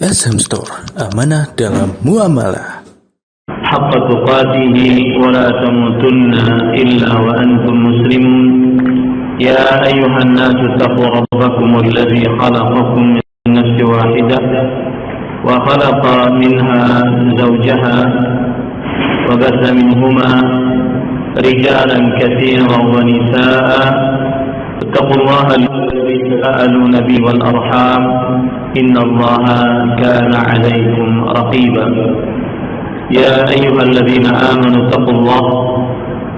SM Store, amanah dalam muamalah. حق تقاته ولا تموتن إلا وأنتم مسلمون يا أيها الناس اتقوا ربكم الذي خلقكم من نفس واحدة وخلق منها زوجها وبث منهما رجالا كثيرا ونساء اتقوا الله الذي تساءلون به والأرحام إن الله كان عليكم رقيبا يا أيها الذين آمنوا اتقوا الله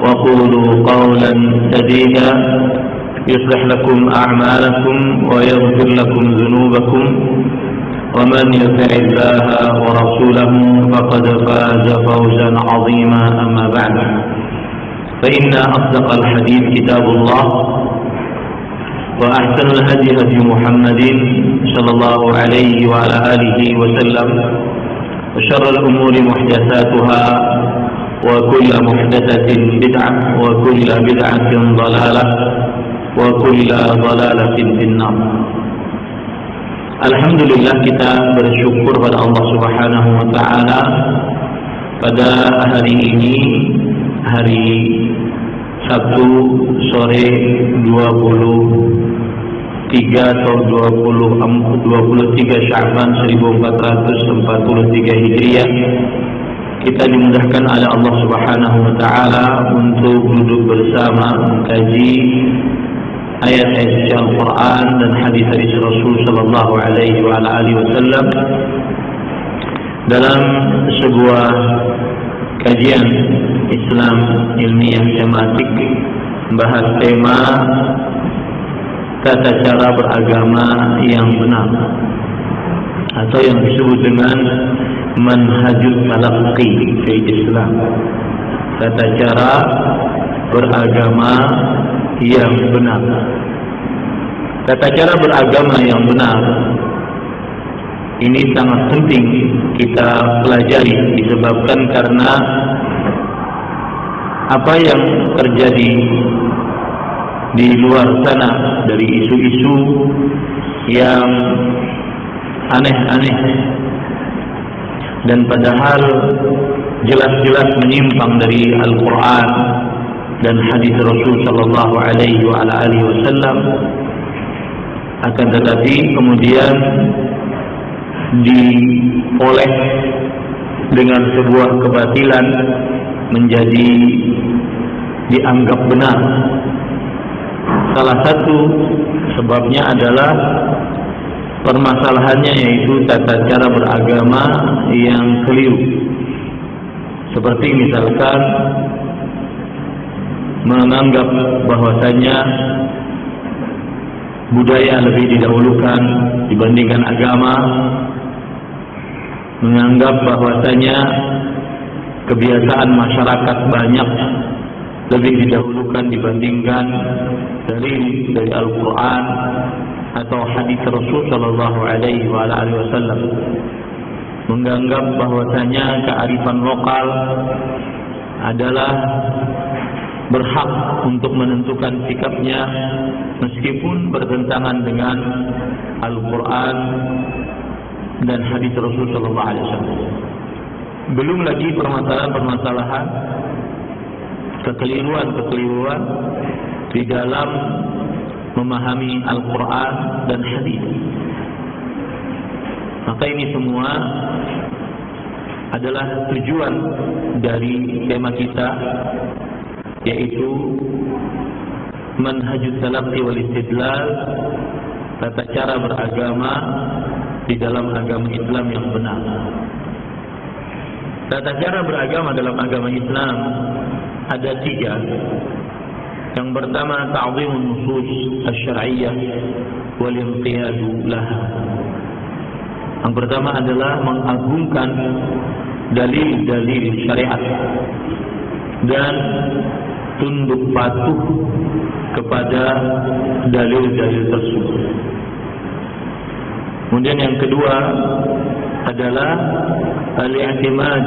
وقولوا قولا سديدا يصلح لكم أعمالكم ويغفر لكم ذنوبكم ومن يطع الله ورسوله فقد فاز فوزا عظيما أما بعد فإن أصدق الحديث كتاب الله وأحسن الهدي هدي محمد صلى الله عليه وعلى آله وسلم وشر الأمور محدثاتها وكل محدثة بدعة وكل بدعة ضلالة وكل ضلالة في النار. Alhamdulillah, kita bersyukur pada Allah Subhanahu wa taala pada hari ini, hari Sabtu sore 23 atau 23 Sya'ban 1443 Hijriah, kita dimudahkan oleh Allah Subhanahu wa taala untuk duduk bersama mengkaji ayat-ayat suci Al-Quran dan hadis-hadis Rasul sallallahu alaihi wasallam dalam sebuah kajian Islam ilmiah tematik membahas tema tata cara beragama yang benar atau yang disebut dengan manhajul talaqqi fi Islam, tata cara beragama yang benar. Tata cara beragama yang benar ini sangat penting kita pelajari, disebabkan karena apa yang terjadi di luar sana dari isu-isu yang aneh-aneh dan padahal jelas-jelas menyimpang dari Al-Quran dan hadis Rasul sallallahu alaihi wasallam, akan tetapi kemudian dipoles dengan sebuah kebatilan menjadi dianggap benar. Salah satu sebabnya adalah permasalahannya, yaitu tata cara beragama yang keliru. Seperti misalkan menganggap bahwasanya budaya lebih didahulukan dibandingkan agama, menganggap bahwasanya kebiasaan masyarakat banyak lebih didahulukan dibandingkan dari Al-Quran atau hadis Rasul sallallahu alaihi wasallam, menganggap bahwasanya kearifan lokal adalah berhak untuk menentukan sikapnya meskipun bertentangan dengan Al-Quran dan hadis Rasul sallallahu alaihi wasallam. Belum lagi permasalahan-permasalahan kekeliruan di dalam memahami Al-Quran dan hadis. Maka ini semua adalah tujuan dari tema kita, yaitu manhajut talaqqi wal istidlal, tata cara beragama di dalam agama Islam yang benar. Tata cara beragama dalam agama Islam ada 3. Yang pertama, ta'zimun nusus asy-syar'iyyah wal inqiyadu laha. Yang pertama adalah mengagungkan dalil-dalil syariat dan tunduk patuh kepada dalil-dalil tersebut. Kemudian yang kedua adalah al-i'timad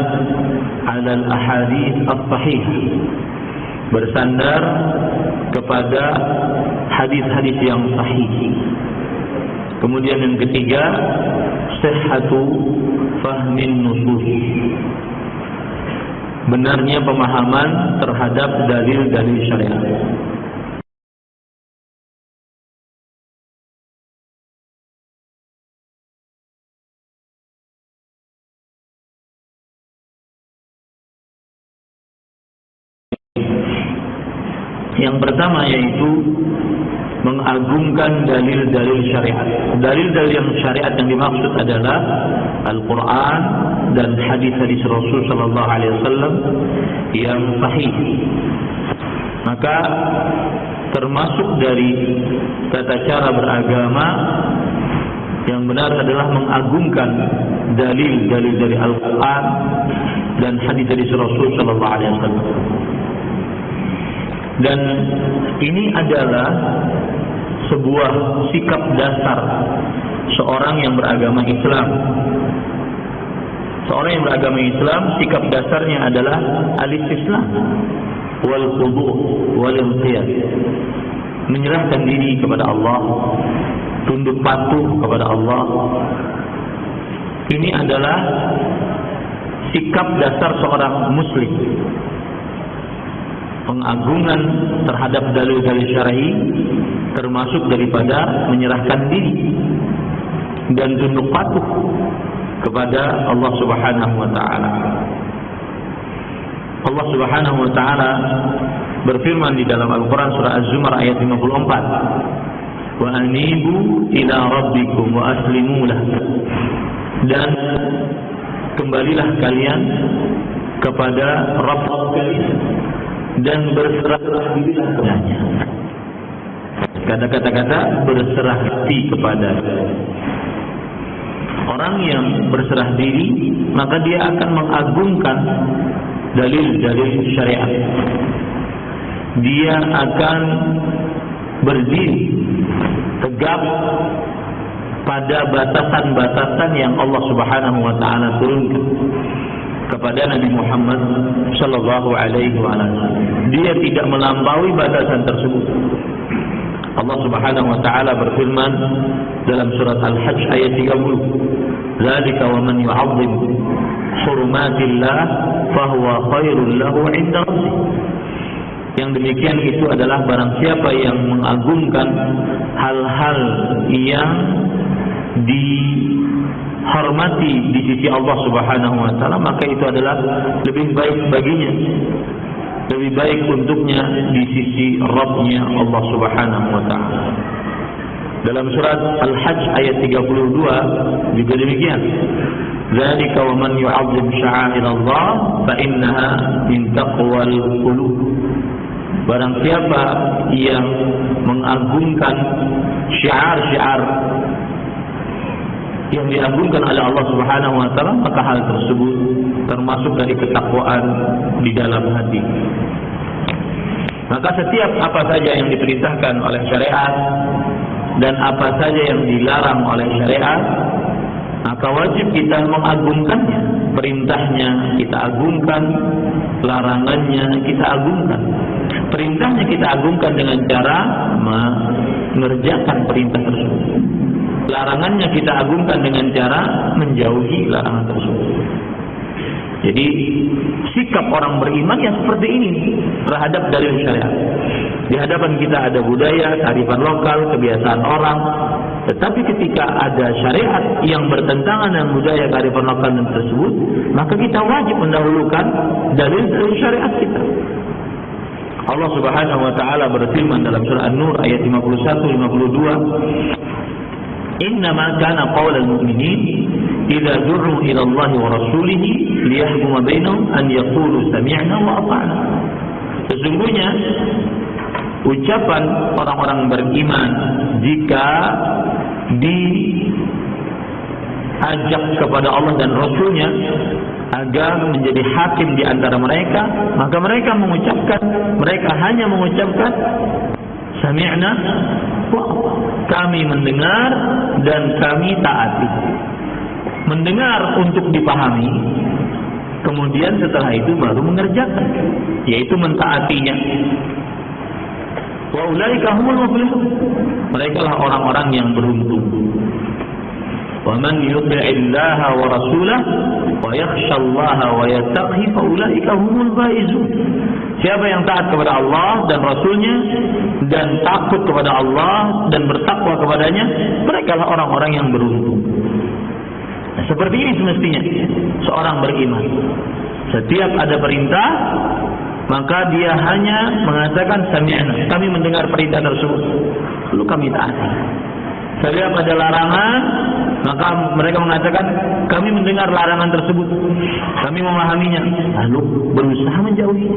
'ala al-ahadits as-sahihah, bersandar kepada hadis-hadis yang sahih. Kemudian yang ketiga, sihhatu fahmin nusus, benarnya pemahaman terhadap dalil-dalil syariat. Yang pertama yaitu mengagungkan dalil-dalil syariat. Dalil-dalil yang syariat yang dimaksud adalah Al-Quran dan hadis-hadis Rasul sallallahu alaihi wasallam yang sahih. Maka termasuk dari tata cara beragama yang benar adalah mengagungkan dalil-dalil dari Al-Quran dan hadis-hadis Rasul sallallahu alaihi wasallam. Dan ini adalah sebuah sikap dasar seorang yang beragama Islam. Seorang yang beragama Islam, sikap dasarnya adalah al-istislam wal khudu' wal inqiyad, menyerahkan diri kepada Allah, tunduk patuh kepada Allah. Ini adalah sikap dasar seorang muslim. Pengagungan terhadap dalil-dalil syar'i termasuk daripada menyerahkan diri dan tunduk patuh kepada Allah Subhanahu wa taala. Allah Subhanahu wa taala berfirman di dalam Al-Qur'an surah Az-Zumar ayat 54, "Wa anibu ila rabbikum wa aslimu lah." Dan kembalilah kalian kepada Rabb kalian dan berserah diri kepadanya. Kata-kata berserah diri kepada orang yang berserah diri, maka dia akan mengagungkan dalil-dalil syariat. Dia akan berdiri tegap pada batasan-batasan yang Allah Subhanahu wa taala turunkan kepada Nabi Muhammad sallallahu alaihi wasallam. Dia tidak melampaui batasan tersebut. Allah Subhanahu wa taala berfirman dalam surat Al-Hajj ayat 30, "Dzalika wa man yu'azzim hurumatillah fahuwa khairul lahu 'inda rabbih." Yang demikian itu adalah barang siapa yang mengagungkan hal-hal yang dihormati di sisi Allah Subhanahu wa taala, maka itu adalah lebih baik baginya, lebih baik untuknya di sisi Rabb-nya Allah Subhanahu wa taala. Dalam surat Al-Hajj ayat 32 juga demikian, "Dzalika wa man yu'azzim sya'airallah fa innaha min taqwal qulub." Barang siapa yang mengagungkan syiar-syiar yang diagungkan oleh Allah Subhanahu wa taala, maka hal tersebut termasuk dari ketakwaan di dalam hati. Maka setiap apa saja yang diperintahkan oleh syariat dan apa saja yang dilarang oleh syariat, maka wajib kita mengagungkannya. Perintahnya kita agungkan, larangannya kita agungkan. Perintahnya kita agungkan dengan cara mengerjakan perintah tersebut. Larangannya kita agungkan dengan cara menjauhi larangan tersebut. Jadi sikap orang beriman yang seperti ini terhadap dalil syariat. Di hadapan kita ada budaya, kearifan lokal, kebiasaan orang. Tetapi ketika ada syariat yang bertentangan dengan budaya, kearifan lokal tersebut, maka kita wajib mendahulukan dalil-dalil syariat kita. Allah Subhanahu wa taala berfirman dalam surah An-Nur ayat 51-52, "Innama kana qaulal mu'minin idza du'u ila Allah wa rasulih liyahkuma bainahum an yaqulu sami'na wa ata'na." Sesungguhnya ucapan orang-orang beriman jika diajak kepada Allah dan Rasulnya agar menjadi hakim di antara mereka, maka mereka hanya mengucapkan sami'na wa kami mendengar dan kami taati. Mendengar untuk dipahami, kemudian setelah itu baru mengerjakan, yaitu mentaatinya. Wa ulaika humul muflihun. Mereka lah orang-orang yang beruntung. Wa man yuti'illaha wa rasulahu wa yakhshallaha wa yattaqi fa ulaika humul faizun. Siapa yang taat kepada Allah dan Rasulnya dan takut kepada Allah dan bertakwa kepadanya, mereka lah orang-orang yang beruntung. Nah, seperti ini semestinya seorang beriman. Setiap ada perintah, maka dia hanya mengatakan sami'na, kami mendengar perintah tersebut, lalu kami taati. Setiap ada larangan, maka mereka mengatakan kami mendengar larangan tersebut, kami memahaminya, lalu berusaha menjauhi.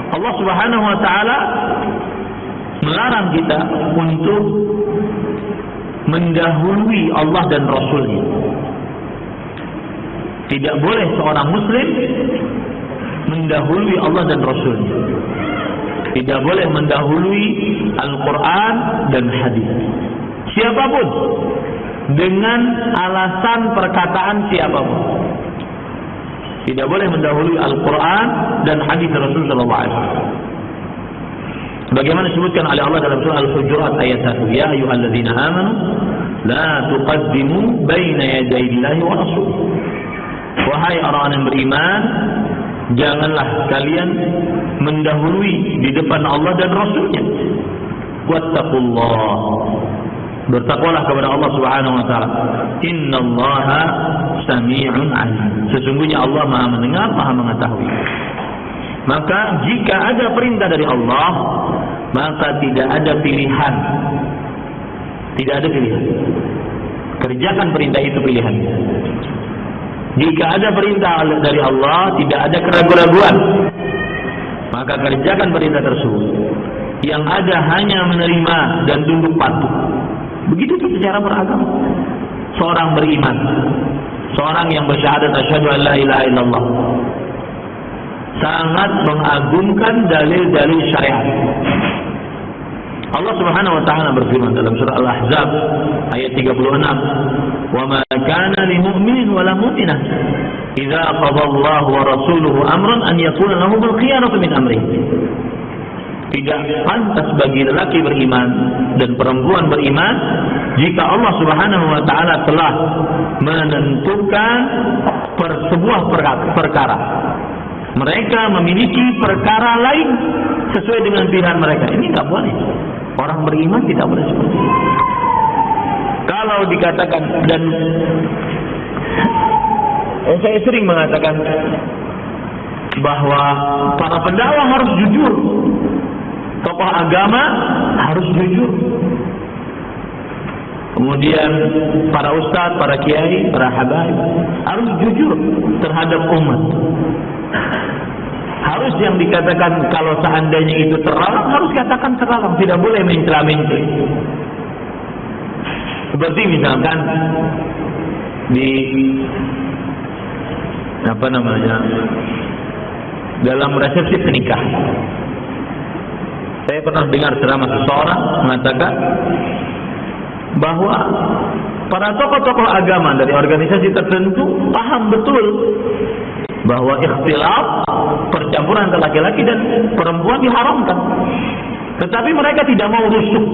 Allah Subhanahu wa taala melarang kita untuk mendahului Allah dan Rasulnya. Tidak boleh seorang muslim mendahului Allah dan Rasulnya. Tidak boleh mendahului Al-Quran dan hadis. Siapapun, dengan alasan perkataan siapapun, tidak boleh mendahului Al-Quran dan hadis Rasulullah SAW. Bagaimana disebutkan oleh Allah dalam surah Al-Hujurat ayat 1, ya ayyuhalladzina amanu la tuqaddimu baina yadayillahi wa rasulih. Wahai orang-orang yang beriman, janganlah kalian mendahului di depan Allah dan Rasulnya. Wattaqullah, bertakwalah kepada Allah Subhanahu wa taala. Innallaha sami'un 'alim. Sesungguhnya Allah Maha mendengar, Maha mengetahui. Maka jika ada perintah dari Allah, maka tidak ada pilihan. Tidak ada pilihan. Kerjakan perintah itu pilihannya. Jika ada perintah dari Allah, tidak ada keraguan-raguan, maka kerjakan perintah tersebut. Yang ada hanya menerima dan tunduk patuh. Begitu secara beragama. Seorang beriman, seorang yang bersyahadat asyhadu an la ilaha illallah, sangat mengagungkan dalil-dalil syariat. Allah Subhanahu wa taala berfirman dalam surah Al-Ahzab ayat 36, "Wa ma kana lil mu'minin wa la mu'minah idza qada Allahu wa rasuluhu amran an yakuna lahumul khiyaratu min amrihi." Tidak pantas bagi lelaki beriman dan perempuan beriman jika Allah Subhanahu wa taala telah menentukan sebuah perkara. Mereka memiliki perkara lain sesuai dengan pilihan mereka. Ini enggak boleh. Orang beriman tidak boleh seperti itu. Kalau dikatakan, dan saya sering mengatakan bahwa para pendakwah harus jujur, tokoh agama harus jujur, kemudian para ustadz, para kiai, para habaib harus jujur terhadap umat. Harus yang dikatakan kalau seandainya itu terlarang, harus katakan terlarang, tidak boleh mencela-mencela. Seperti misalkan di dalam resepsi pernikahan, saya pernah dengar ceramah seseorang mengatakan bahwa para tokoh-tokoh agama dari organisasi tertentu paham betul bahwa ikhtilaf, percampuran antara laki-laki dan perempuan diharamkan, tetapi mereka tidak mau rusuh.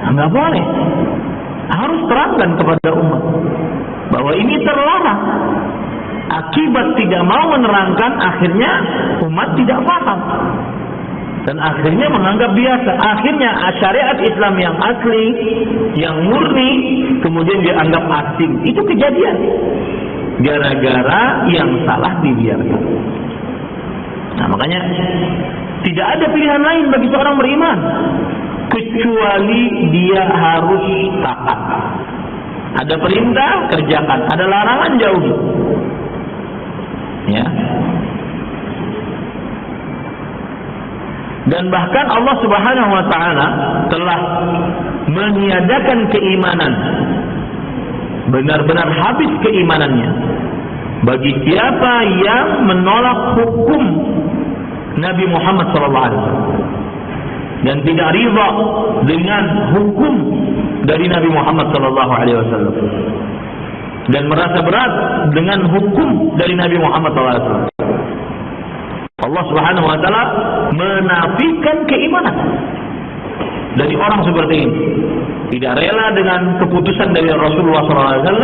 Nggak boleh. Harus terangkan kepada umat bahwa ini terlarang. Akibat tidak mau menerangkan, akhirnya umat tidak paham dan akhirnya menganggap biasa. Akhirnya syariat Islam yang asli, yang murni, kemudian dianggap asing. Itu kejadian gara-gara yang salah dibiarkan. Nah, makanya tidak ada pilihan lain bagi seorang beriman kecuali dia harus taat. Ada perintah, kerjakan. Ada larangan, jauhi. Ya. Dan bahkan Allah Subhanahu wa taala telah meniadakan keimanan, benar-benar habis keimanannya bagi siapa yang menolak hukum Nabi Muhammad SAW dan tidak ridha dengan hukum dari Nabi Muhammad SAW dan merasa berat dengan hukum dari Nabi Muhammad SAW. Allah Subhanahu wa taala menafikan keimanan. dari orang seperti ini. Tidak rela dengan keputusan dari Rasulullah SAW,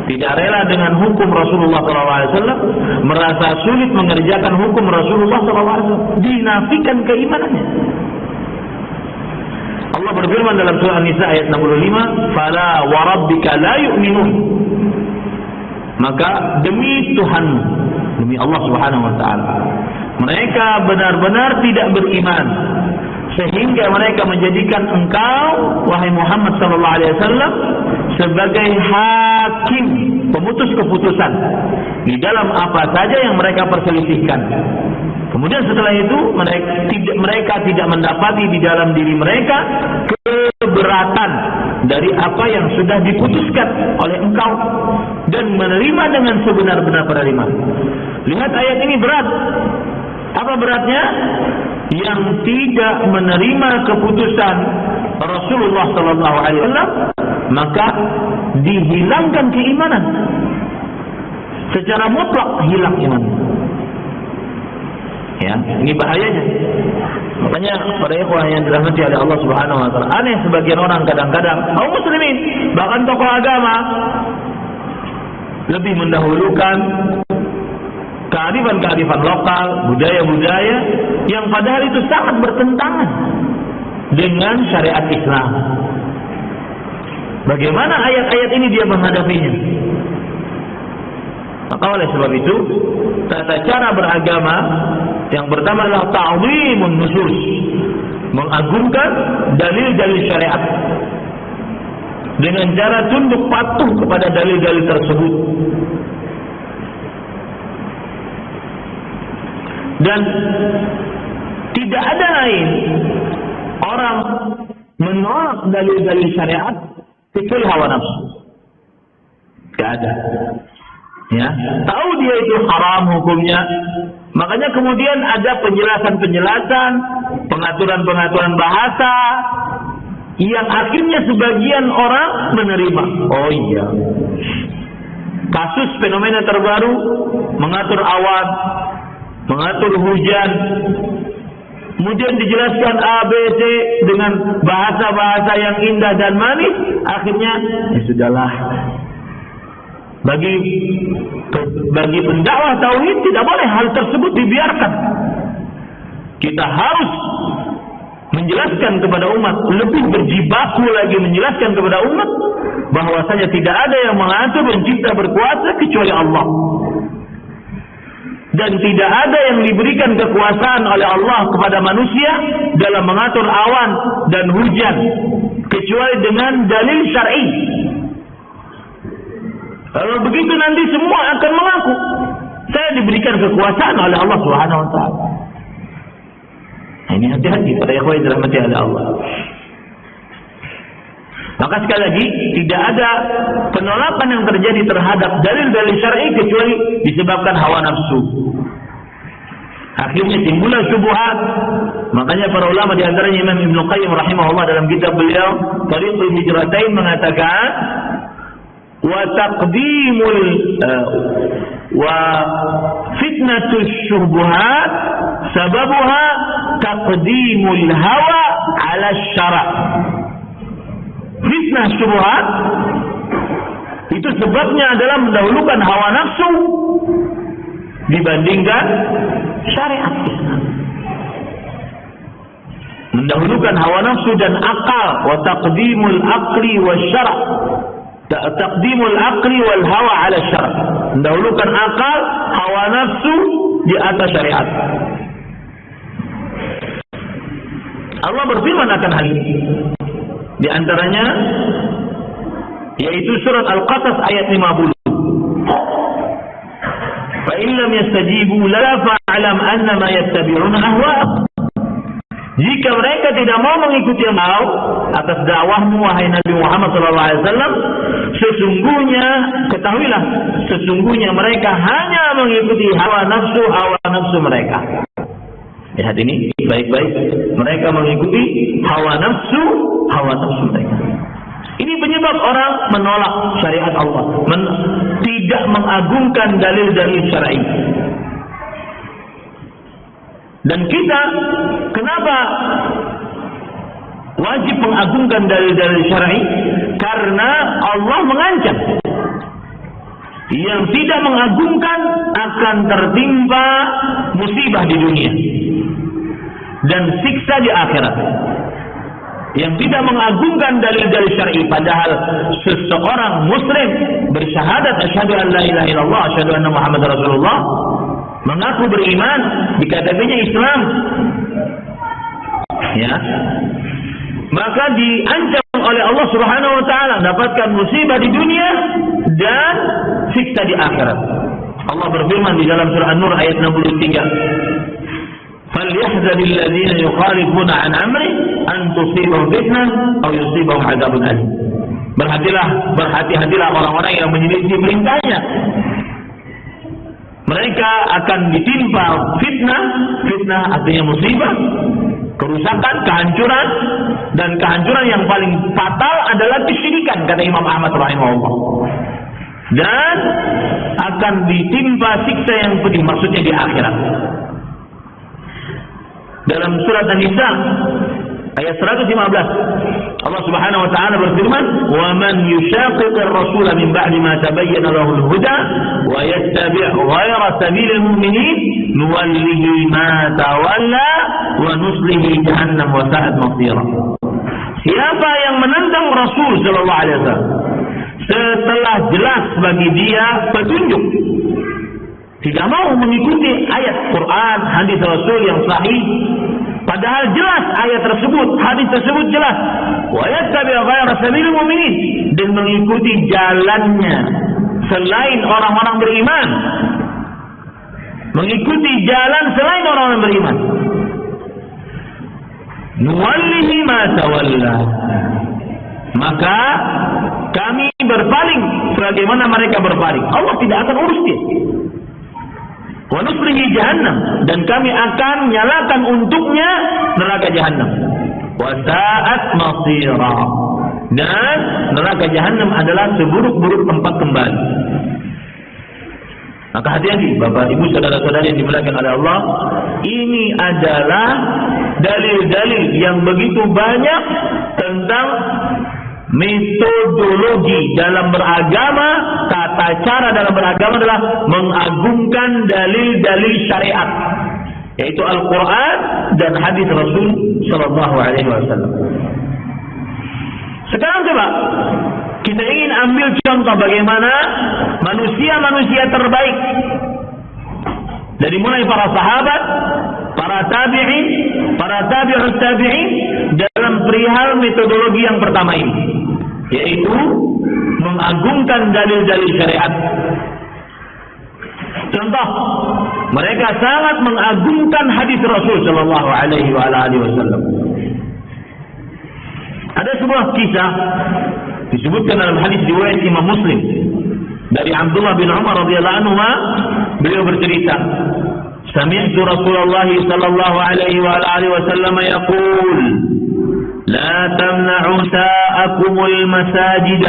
tidak rela dengan hukum Rasulullah SAW, merasa sulit mengerjakan hukum Rasulullah SAW, dinafikan keimanannya. Allah berfirman dalam surah An-Nisa ayat 65, "Fala wa rabbika la yu'minun." Maka demi Tuhan, demi Allah Subhanahu wa taala, mereka benar-benar tidak beriman sehingga mereka menjadikan engkau, wahai Muhammad sallallahu alaihi wasallam, sebagai hakim, pemutus keputusan di dalam apa saja yang mereka perselisihkan. Kemudian setelah itu mereka tidak mendapati di dalam diri mereka keberatan dari apa yang sudah diputuskan oleh engkau dan menerima dengan sebenar-benar penerima. Lihat ayat ini berat. Apa beratnya? Yang tidak menerima keputusan Rasulullah sallallahu alaihi wasallam, maka dihilangkan keimanan. Secara mutlak hilang iman. Ya, ini bahayanya. Makanya para ikhwah yang dirahmati oleh Allah Subhanahu wa taala, aneh sebagian orang kadang-kadang kaum muslimin, bahkan tokoh agama lebih mendahulukan kearifan-kearifan lokal, budaya-budaya yang padahal itu sangat bertentangan dengan syariat Islam. Bagaimana ayat-ayat ini dia menghadapinya? Maka oleh sebab itu, tata cara beragama yang pertama adalah ta'zimun nusus, mengagungkan dalil-dalil syariat dengan cara tunduk patuh kepada dalil-dalil tersebut. Dan tidak ada lain orang menolak dalil-dalil syariat kecuali hawa nafsu. Tidak ada. Ya, tahu dia itu haram hukumnya. Makanya kemudian ada penjelasan-penjelasan, pengaturan-pengaturan bahasa yang akhirnya sebagian orang menerima. Oh iya. Kasus fenomena terbaru mengatur awan, mengatur hujan, kemudian dijelaskan A, B, C dengan bahasa-bahasa yang indah dan manis, akhirnya ya sudahlah. Bagi pendakwah tauhid tidak boleh hal tersebut dibiarkan. Kita harus menjelaskan kepada umat, lebih berjibaku lagi menjelaskan kepada umat bahwasanya tidak ada yang mengatur pencipta berkuasa kecuali Allah. Dan tidak ada yang diberikan kekuasaan oleh Allah kepada manusia dalam mengatur awan dan hujan kecuali dengan dalil syar'i. Kalau begitu nanti semua akan mengaku saya diberikan kekuasaan oleh Allah Subhanahu wa taala. Ini hati-hati para ikhwan yang dirahmati oleh Allah. Maka sekali lagi tidak ada penolakan yang terjadi terhadap dalil-dalil syar'i kecuali disebabkan hawa nafsu. Akhirnya timbullah syubhat. Makanya para ulama di antaranya Imam Ibnu Qayyim rahimahullah dalam kitab beliau Thariqul Hijratain mengatakan wa taqdimul wa fitnatus syubhat sababuha taqdimul hawa 'ala syara'. Fitnah syubhat itu sebabnya adalah mendahulukan hawa nafsu dibandingkan syariat Islam. Mendahulukan hawa nafsu dan akal, wa taqdimul aqli wasyara'. Taqdimul aqli wal hawa 'ala syara'. Mendahulukan akal, hawa nafsu di atas syariat. Allah berfirman akan hal ini. Di antaranya yaitu surat Al-Qasas ayat 50. Fa in lam yastajibu la fa'lam annama yattabi'una ahwa'ahum. Jika mereka tidak mau mengikuti engkau atas dakwahmu wahai Nabi Muhammad sallallahu alaihi wasallam, sesungguhnya ketahuilah sesungguhnya mereka hanya mengikuti hawa nafsu mereka. Lihat ini baik-baik, mereka mengikuti hawa nafsu mereka. Ini penyebab orang menolak syariat Allah, tidak mengagungkan dalil-dalil syar'i. Dan kita kenapa wajib mengagungkan dalil-dalil syar'i karena Allah mengancam yang tidak mengagungkan akan tertimpa musibah di dunia dan siksa di akhirat. Yang tidak mengagungkan dalil-dalil syar'i, padahal seseorang muslim bersyahadat asyhadu an la ilaha illallah asyhadu anna muhammadar rasulullah, mengaku beriman, dikatakannya Islam, ya, maka diancam oleh Allah Subhanahu wa taala dapatkan musibah di dunia dan siksa di akhirat. Allah berfirman di dalam surah An-Nur ayat 63, "Falyahdharil ladzina yukhalifuna an amri an tusibahum fitnah aw yusibahum adzabun alim." Berhati-hatilah orang-orang yang menyelisih perintahnya. Mereka akan ditimpa fitnah. Fitnah artinya musibah, kerusakan, kehancuran, dan kehancuran yang paling fatal adalah kesyirikan, kata Imam Ahmad rahimahullah. Dan akan ditimpa siksa yang pedih, maksudnya di akhirat. Dalam surat An-Nisa ayat 115, Allah Subhanahu wa taala berfirman, "Wa man yushaqiqir rasula min ba'di ma tabayyana lahul huda wa yattabi' ghayra sabilil mu'minin nuwallihi ma tawalla wa nuslihi jahannam wa sa'at masira." Siapa yang menentang Rasul sallallahu alaihi wasallam setelah jelas bagi dia petunjuk, tidak mau mengikuti ayat Quran, hadis Rasul yang sahih, padahal jelas ayat tersebut, hadis tersebut jelas, wa yattabi' ghayra sabilil mu'minin, dan mengikuti jalannya selain orang-orang beriman, mengikuti jalan selain orang-orang beriman, nuwallihi ma tawalla, maka kami berpaling sebagaimana mereka berpaling. Allah tidak akan urus dia. Wa nuslihi jahannam, dan kami akan nyalakan untuknya neraka jahannam. Wa sa'at masira, dan neraka jahannam adalah seburuk-buruk tempat kembali. Maka hati-hati Bapak Ibu saudara-saudari yang dimuliakan oleh Allah, ini adalah dalil-dalil yang begitu banyak tentang metodologi dalam beragama. Tata cara dalam beragama adalah mengagungkan dalil-dalil syariat, yaitu Al-Quran dan hadis Rasul Sallallahu Alaihi Wasallam. Sekarang coba kita ingin ambil contoh bagaimana manusia-manusia terbaik, dari mulai para sahabat, para tabi'in, para tabi'ut tabi'in, dalam perihal metodologi yang pertama ini, yaitu mengagungkan dalil-dalil syariat. Contoh, mereka sangat mengagungkan hadis Rasul Sallallahu Alaihi Wasallam. Ada sebuah kisah disebutkan dalam hadis riwayat Imam Muslim dari Abdullah bin Umar radhiyallahu anhu. Beliau bercerita, sami'tu Rasulullah sallallahu alaihi wasallam yaqul, la tamna'u sa'akumul masajid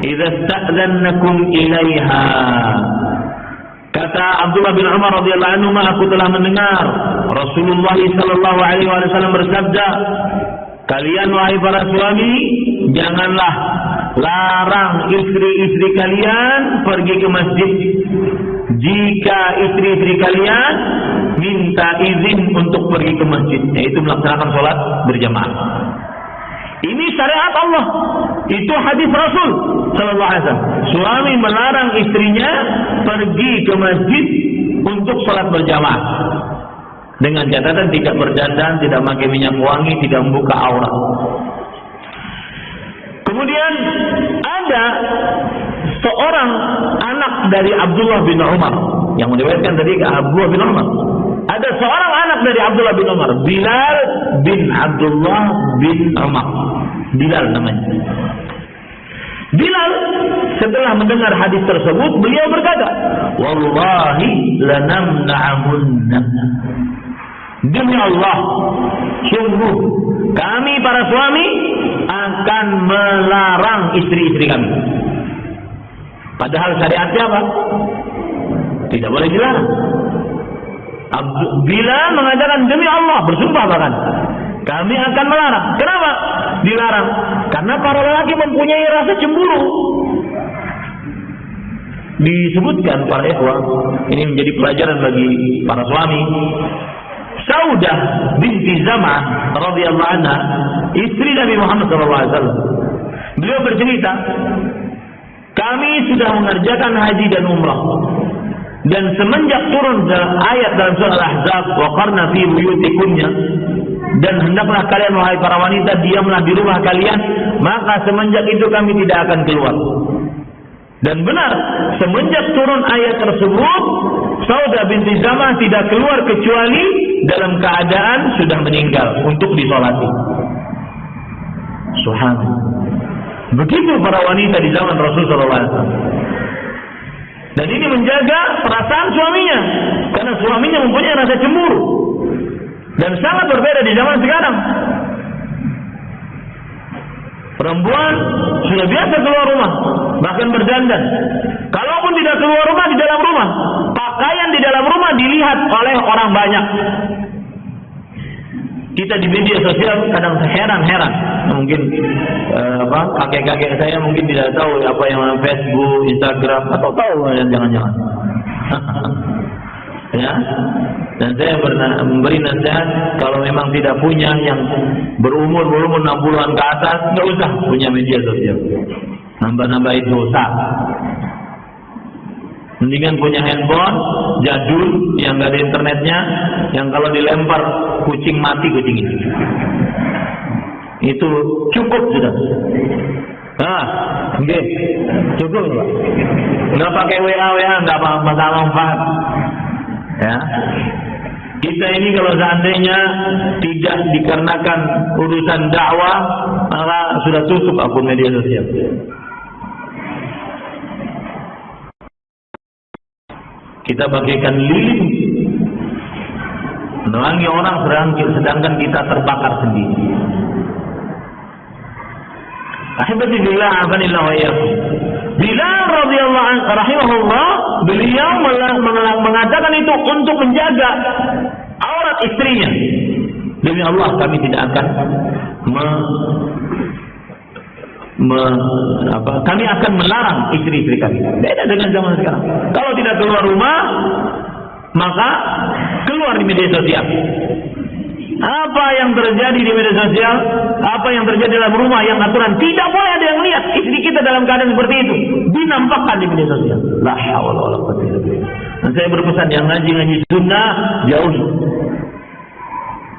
idza ista'dhannakum ilaiha. Kata Abdullah bin Umar radhiyallahu anhu, aku telah mendengar Rasulullah sallallahu alaihi wasallam bersabda, kalian wahai para suami, janganlah larang istri-istri kalian pergi ke masjid jika istri-istri kalian minta izin untuk pergi ke masjid, yaitu melaksanakan sholat berjamaah. Ini syariat Allah, itu hadis Rasul sallallahu alaihi wasallam. Suami melarang istrinya pergi ke masjid untuk sholat berjamaah, dengan catatan tidak berdandan, tidak pakai minyak wangi, tidak membuka aurat. Kemudian ada seorang anak dari Abdullah bin Umar yang meriwayatkan tadi ke Abdullah bin Umar. Ada seorang anak dari Abdullah bin Umar, Bilal bin Abdullah bin Umar. Bilal namanya. Bilal setelah mendengar hadis tersebut, beliau berkata, wallahi lanamna'ahunna. Demi Allah, sungguh kami para suami akan melarang istri-istri kami. Padahal syariatnya apa? Tidak boleh dilarang. Bilal mengatakan demi Allah, bersumpah bahkan, kami akan melarang. Kenapa dilarang? Karena para lelaki mempunyai rasa cemburu. Disebutkan para ikhwah, ini menjadi pelajaran bagi para suami. Saudah binti Zam'ah radhiyallahu anha, istri Nabi Muhammad SAW. Beliau bercerita, kami sudah mengerjakan haji dan umrah. Dan semenjak turun ayat dalam surah Al-Ahzab, waqarna fi buyutikunna, dan hendaklah kalian wahai para wanita diamlah di rumah kalian, maka semenjak itu kami tidak akan keluar. Dan benar, semenjak turun ayat tersebut, Saudah binti Zam'ah tidak keluar kecuali dalam keadaan sudah meninggal untuk disolati. Subhanallah. Begitu para wanita di zaman Rasulullah SAW. Dan ini menjaga perasaan suaminya, karena suaminya mempunyai rasa cemburu. Dan sangat berbeda di zaman sekarang. Perempuan sudah biasa keluar rumah, bahkan berdandan. Kalaupun tidak keluar rumah, di dalam rumah, pakaian di dalam rumah dilihat oleh orang banyak. Kita di media sosial kadang heran-heran. Mungkin kakek-kakek saya mungkin tidak tahu apa yang Facebook, Instagram, atau tahu jangan-jangan. Ya. Dan saya memberi nasihat, kalau memang tidak punya yang berumur 60-an ke atas, nggak usah punya media sosial. Nambah-nambahin dosa. Mendingan punya handphone jadul yang nggak ada internetnya, yang kalau dilempar kucing mati kucing itu. Itu cukup sudah. Oke, cukup Pak. Nggak pakai WA, nggak manfaat. Ya, kita ini kalau seandainya tidak dikarenakan urusan dakwah, maka sudah tutup akun media sosial. Kita bagaikan lilin menerangi orang sedangkan kita terbakar sendiri. Ahibati billah, afanillah wa iyyakum. Bilal radhiyallahu anhu rahimahullah, beliau mengatakan itu untuk menjaga aurat istrinya. Demi Allah kami tidak akan kami akan melarang istri-istri kami. Beda dengan zaman sekarang. Kalau tidak keluar rumah, maka keluar di media sosial. Apa yang terjadi di media sosial, apa yang terjadi dalam rumah, yang aturan tidak boleh ada yang lihat. Istri kita dalam keadaan seperti itu dinampakkan di media sosial. La haula wala quwwata illa billah. Dan saya berpesan yang ngaji sunnah jauh.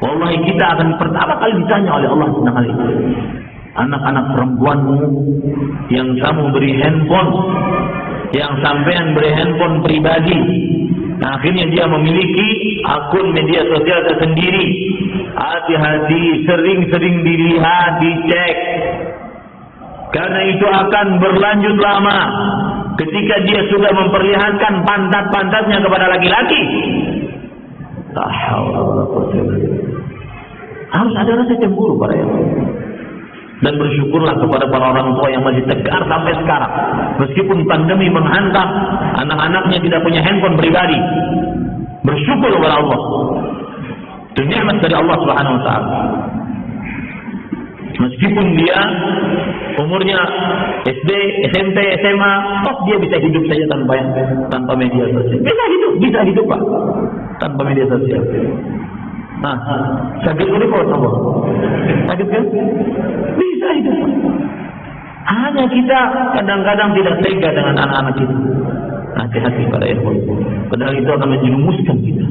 Wallahi kita akan pertama kali ditanya oleh Allah tentang hal itu. Anak-anak perempuanmu yang kamu beri handphone, yang sampean beri handphone pribadi, nah, akhirnya dia memiliki akun media sosial tersendiri. Hati-hati, sering-sering dilihat, dicek, karena itu akan berlanjut lama. Ketika dia sudah memperlihatkan pantat-pantatnya kepada laki-laki, harus ada rasa cemburu pada yang. Dan bersyukurlah kepada para orang tua yang masih tegar sampai sekarang. Meskipun pandemi menghantam, anak-anaknya tidak punya handphone pribadi. Bersyukur kepada Allah. Itu nikmat dari Allah Subhanahu wa taala. Meskipun dia umurnya SD, SMP, SMA, dia bisa hidup saja tanpa media sosial. Bisa hidup Pak, tanpa media sosial. Nah, sakit ini kok sama? Sakit kan? Bisa hidup. Hanya kita kadang-kadang tidak tega dengan anak-anak kita. Hati-hati pada ikhwan. Padahal itu akan menjerumuskan kita.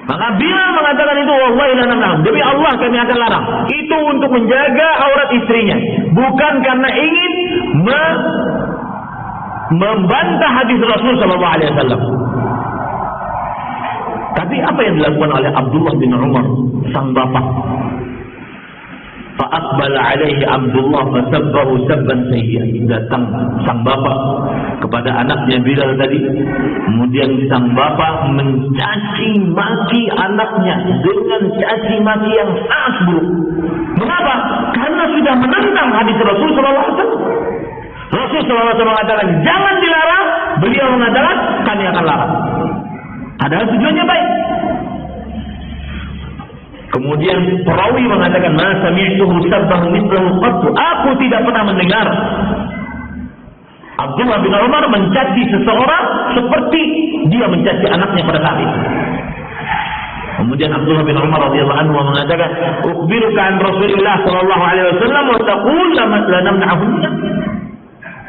Maka Bilal mengatakan itu, wallahi la namna'am, demi Allah kami akan larang. Itu untuk menjaga aurat istrinya, bukan karena ingin membantah hadis Rasul sallallahu alaihi wasallam. Tapi apa yang dilakukan oleh Abdullah bin Umar, sang bapak? Fa'aqbala alaihi Abdullah fasabbahu sabban sayyi'an. Datang sang bapak kepada anaknya Bilal tadi. Kemudian sang bapak mencaci maki anaknya dengan caci maki yang sangat buruk. Mengapa? Karena sudah menentang hadis Rasul sallallahu alaihi wasallam. Rasul sallallahu alaihi wasallam mengatakan jangan dilarang, beliau mengatakan kami akan larang. Padahal tujuannya baik. Kemudian perawi mengatakan, "Ma sami'tuhu sabbahu mithlahu qattu." Aku tidak pernah mendengar Abdullah bin Umar mencaci seseorang seperti dia mencaci anaknya pada saat itu. Kemudian Abdullah bin Umar radhiyallahu anhu mengatakan, "Ukhbiruka an Rasulillah sallallahu alaihi wasallam wa taqul la namna'hu."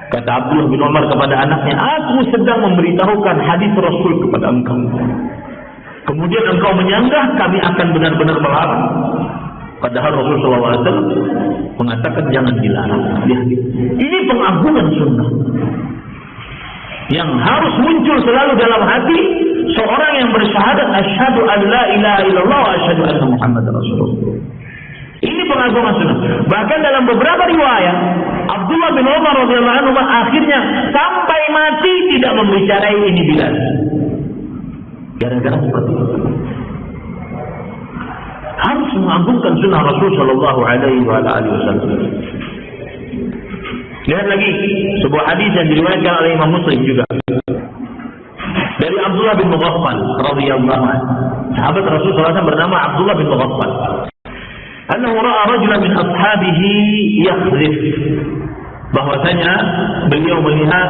Kata Abdullah bin Umar kepada anaknya, "Aku sedang memberitahukan hadis Rasul kepada engkau. Kemudian engkau menyanggah, kami akan benar-benar melarang." Padahal Rasulullah SAW mengatakan jangan dilarang. Ini pengagungan sunnah yang harus muncul selalu dalam hati seorang yang bersyahadat asyhadu an la ilaha illallah wa asyhadu anna Muhammadar Rasulullah. Ini pengagungan sunnah. Bahkan dalam beberapa riwayat, Abdullah bin Umar radhiyallahu anhu akhirnya sampai mati tidak membicarai ini Bilal. Gara-gara seperti itu. Harus mengagungkan sunnah Rasul sallallahu alaihi wasallam. Lihat lagi sebuah hadis yang diriwayatkan oleh Imam Muslim juga. Dari Abdullah bin Mughaffal radhiyallahu anhu. Sahabat Rasul sallallahu alaihi wasallam bernama Abdullah bin Mughaffal. Annahu ra'a rajulan min ashabihi yakhdhif. Bahwasanya beliau melihat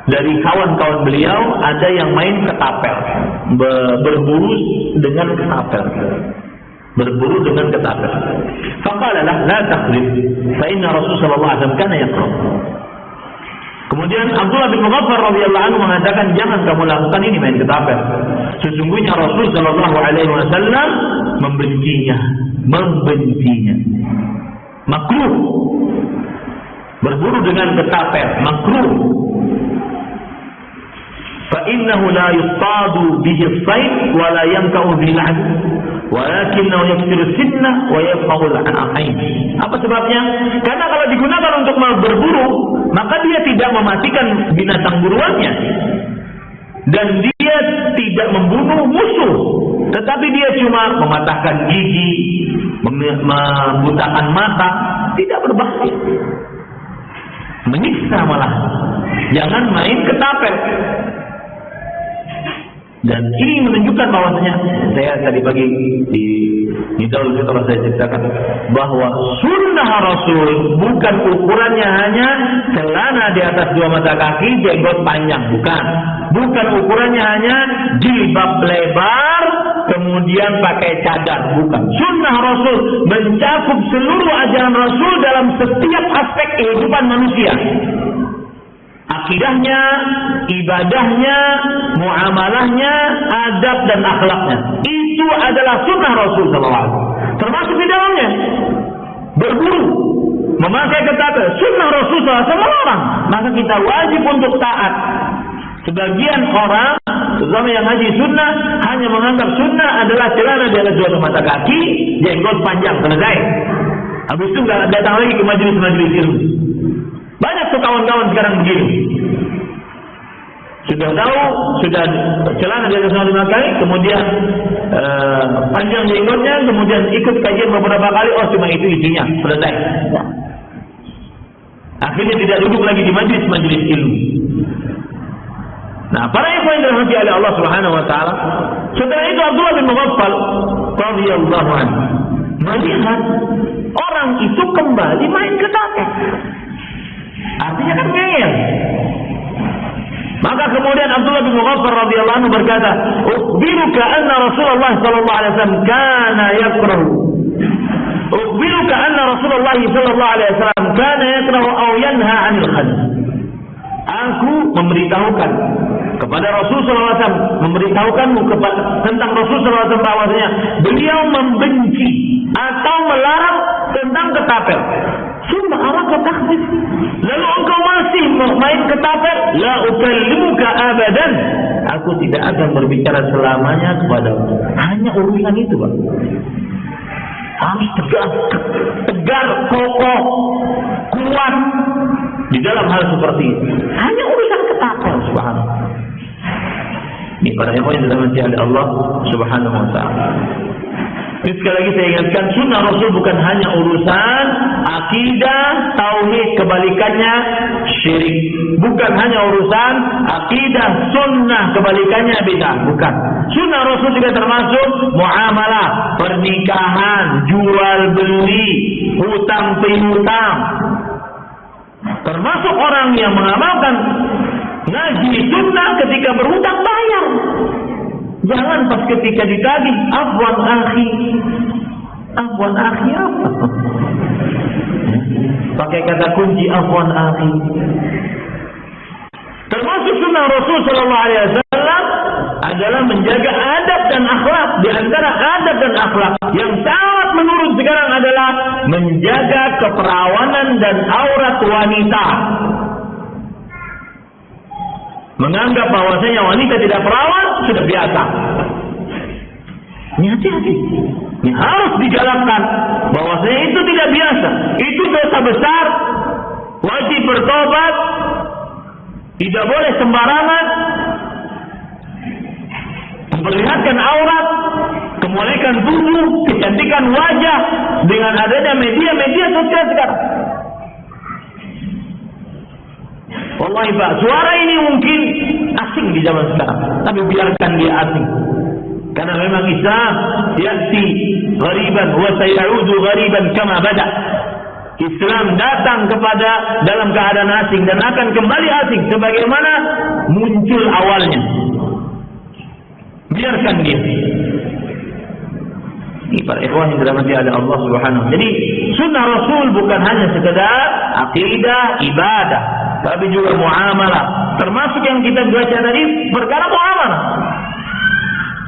dari kawan-kawan beliau ada yang main ketapel, berburu dengan ketapel. Berburu dengan ketapel. Faqala lah la takhlif fa inna Rasul sallallahu alaihi wasallam kana yaqra. Kemudian Abdullah bin Mughaffal radhiyallahu anhu mengatakan, jangan kamu lakukan ini main ketapel. Sesungguhnya Rasul sallallahu alaihi wasallam membencinya. Makruh. Berburu dengan ketapel makruh. Fa innahu la yustadu bihi as-sayd wa la yanqa'u bihi al-'ad. Walakinnahu yaksiru sinna wa yafqahu al-'ain. Apa sebabnya? Karena kalau digunakan untuk berburu, maka dia tidak mematikan binatang buruannya. Dan dia tidak membunuh musuh, tetapi dia cuma mematahkan gigi, membutakan mata, tidak berbahaya. Menyiksa malah. Jangan main ketapel. Dan ini menunjukkan bahwasanya, saya tadi pagi di dalam setelah saya ceritakan bahwa sunnah Rasul bukan ukurannya hanya celana di atas 2 mata kaki, jenggot panjang, bukan ukurannya hanya jilbab lebar kemudian pakai cadar, bukan. Sunnah Rasul mencakup seluruh ajaran Rasul dalam setiap aspek kehidupan manusia. Akidahnya, ibadahnya, muamalahnya, adab dan akhlaknya. Itu adalah sunnah Rasul SAW. Termasuk di dalamnya berburu, memakai ketapel. Sunnah Rasul SAW melarang. Maka kita wajib untuk taat. Sebagian orang, terutama yang ngaji sunnah, hanya menganggap sunnah adalah celana di atas 2 mata kaki, jenggot panjang, selesai. Habis itu nggak datang lagi ke majelis-majelis ilmu. Banyak tuh kawan-kawan sekarang begini. Sudah tahu, sudah celana di atas 2 mata kaki, kemudian panjang jenggotnya, kemudian ikut kajian beberapa kali, oh cuma itu isinya, selesai. Akhirnya tidak duduk lagi di majelis-majelis ilmu. Nah, para ikhwan yang dirahmati oleh Allah Subhanahu wa taala, setelah itu Abdullah bin Mughaffal radhiyallahu anhu melihat orang itu kembali main ketapel. Artinya kan ngeyel. Maka kemudian Abdullah bin Mughaffal radhiyallahu anhu berkata, "Ukhbiruka anna Rasulullah sallallahu alaihi wasallam kana yakrahu." Ukhbiruka anna Rasulullah sallallahu alaihi wasallam kana yakrahu aw yanha 'anil khadj. Aku memberitahukan kepada Rasulullah SAW, memberitahukanmu tentang Rasulullah SAW bahwasanya beliau membenci atau melarang tentang ketapel. Summa araka takhfif. Lalu engkau masih main ketapel? La ukallimuka abadan. Aku tidak akan berbicara selamanya kepadamu. Hanya urusan itu, Pak. Harus tegar, kokoh, kuat di dalam hal seperti itu. Hanya urusan ketapel, subhanallah. Ini para ikhwan yang dirahmati oleh Allah Subhanahu wa taala. Ini sekali lagi saya ingatkan, sunnah Rasul bukan hanya urusan akidah, tauhid, kebalikannya syirik. Bukan hanya urusan akidah, sunnah, kebalikannya bid'ah. Bukan. Sunnah Rasul juga termasuk muamalah, pernikahan, jual beli, hutang piutang. Termasuk orang yang mengamalkan ngaji sunnah ketika berhutang bayar. Jangan pas ketika ditagih, afwan akhi. Afwan akhi apa? Pakai kata kunci afwan akhi. Termasuk sunnah Rasul sallallahu alaihi wasallam adalah menjaga adab dan akhlak. Di antara adab dan akhlak yang sangat menurun sekarang adalah menjaga keperawanan dan aurat wanita. Menganggap bahwasanya wanita tidak perawan sudah biasa. Ini hati-hati. Ini harus digalakkan bahwasanya itu tidak biasa. Itu dosa besar. Wajib bertobat. Tidak boleh sembarangan memperlihatkan aurat, kemolekan tubuh, kecantikan wajah dengan adanya media sosial sekarang. Wallahi Pak, suara ini mungkin asing di zaman sekarang, tapi biarkan dia asing. Karena memang Islam ya'ti ghariban wa sayaudu ghariban kama bada. Islam datang kepada dalam keadaan asing dan akan kembali asing sebagaimana muncul awalnya. Biarkan dia. Ini para ikhwan yang dirahmati oleh Allah Subhanahu. Jadi sunnah Rasul bukan hanya sekedar akidah, ibadah, tapi juga muamalah. Termasuk yang kita baca tadi perkara muamalah.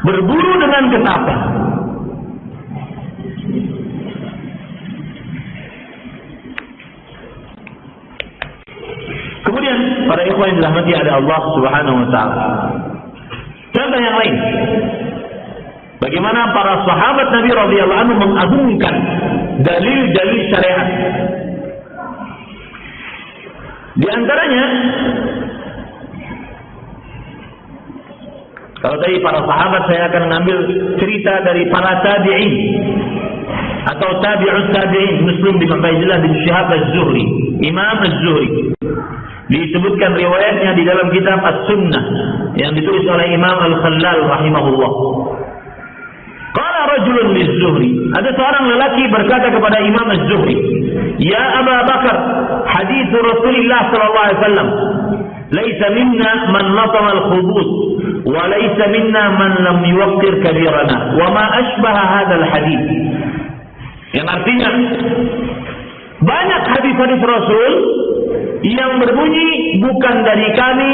Berburu dengan ketapel. Kemudian para ikhwan yang dirahmati oleh Allah Subhanahu wa taala. Contoh yang lain. Bagaimana para sahabat Nabi radhiyallahu anhu mengagungkan dalil-dalil syariat. Di antaranya, kalau tadi para sahabat, saya akan mengambil cerita dari para tabi'in atau tabi'ut tabi'in. Muslim bin Ubaidillah bin Syihab Az-Zuhri, Imam Az-Zuhri. Disebutkan riwayatnya di dalam kitab As-Sunnah yang ditulis oleh Imam Al-Khallal rahimahullah. Qala rajulun liz-Zuhri, ada seorang lelaki berkata kepada Imam Az-Zuhri, "Ya Abu Bakar, hadits Rasulullah sallallahu alaihi wasallam, laisa minna man latama al-khubuz wa laisa minna man lam yuwaqqir kabirana wa ma ashbaha hadzal hadits." Yang artinya banyak hadis-hadis Rasul yang berbunyi bukan dari kami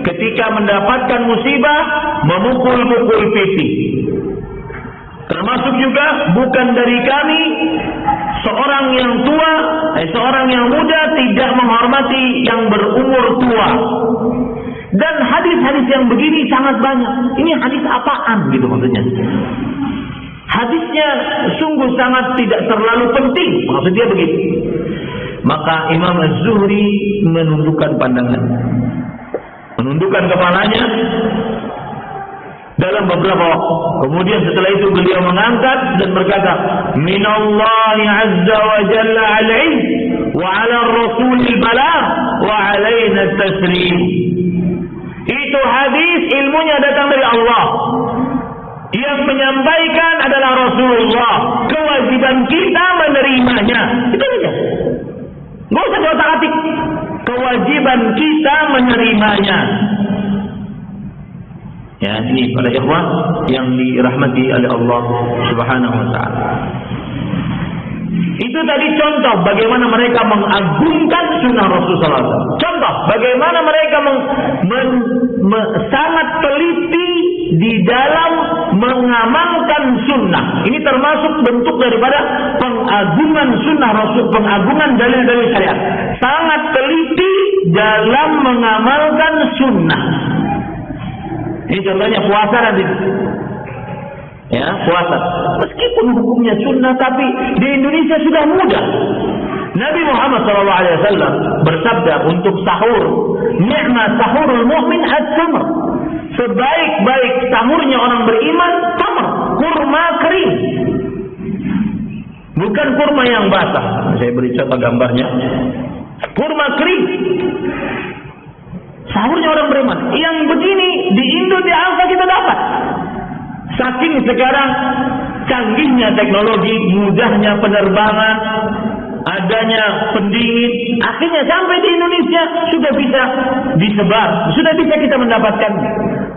ketika mendapatkan musibah memukul-mukul pipi. Termasuk juga bukan dari kami seorang yang tua, seorang yang muda tidak menghormati yang berumur tua. Dan hadis-hadis yang begini sangat banyak. Ini hadis apaan gitu maksudnya? Hadisnya sungguh sangat tidak terlalu penting, maksudnya begitu. Maka Imam Az-Zuhri menundukkan pandangan, menundukkan kepalanya dalam beberapa waktu. Kemudian setelah itu beliau mengangkat dan berkata, "Minallahi azza wa jalla al-'ilm wa 'ala ar-rasulil balagh wa 'alaina at-taslim." Itu hadis ilmunya datang dari Allah. Yang menyampaikan adalah Rasulullah. Kewajiban kita menerimanya. Itu saja. Nggak usah diotak-atik. Kewajiban kita menerimanya. Ya, ini para ikhwan yang dirahmati oleh Allah Subhanahu wa taala. Itu tadi contoh bagaimana mereka mengagungkan sunnah Rasulullah SAW. Contoh bagaimana mereka sangat teliti di dalam mengamalkan sunnah. Ini termasuk bentuk daripada pengagungan sunnah Rasul, pengagungan dalil-dalil syariat. Sangat teliti dalam mengamalkan sunnah. Ini contohnya puasa nanti. Ya, puasa. Meskipun hukumnya sunnah, tapi di Indonesia sudah mudah. Nabi Muhammad SAW bersabda untuk sahur, "Ni'ma sahurul mu'min at-tamr." Sebaik-baik sahurnya orang beriman, tamr, kurma kering. Bukan kurma yang basah. Saya beri contoh gambarnya. Kurma kering. Sahurnya orang beriman. Yang begini di Indo di Alfa kita dapat. Saking sekarang canggihnya teknologi, mudahnya penerbangan, adanya pendingin, akhirnya sampai di Indonesia sudah bisa disebar, sudah bisa kita mendapatkan.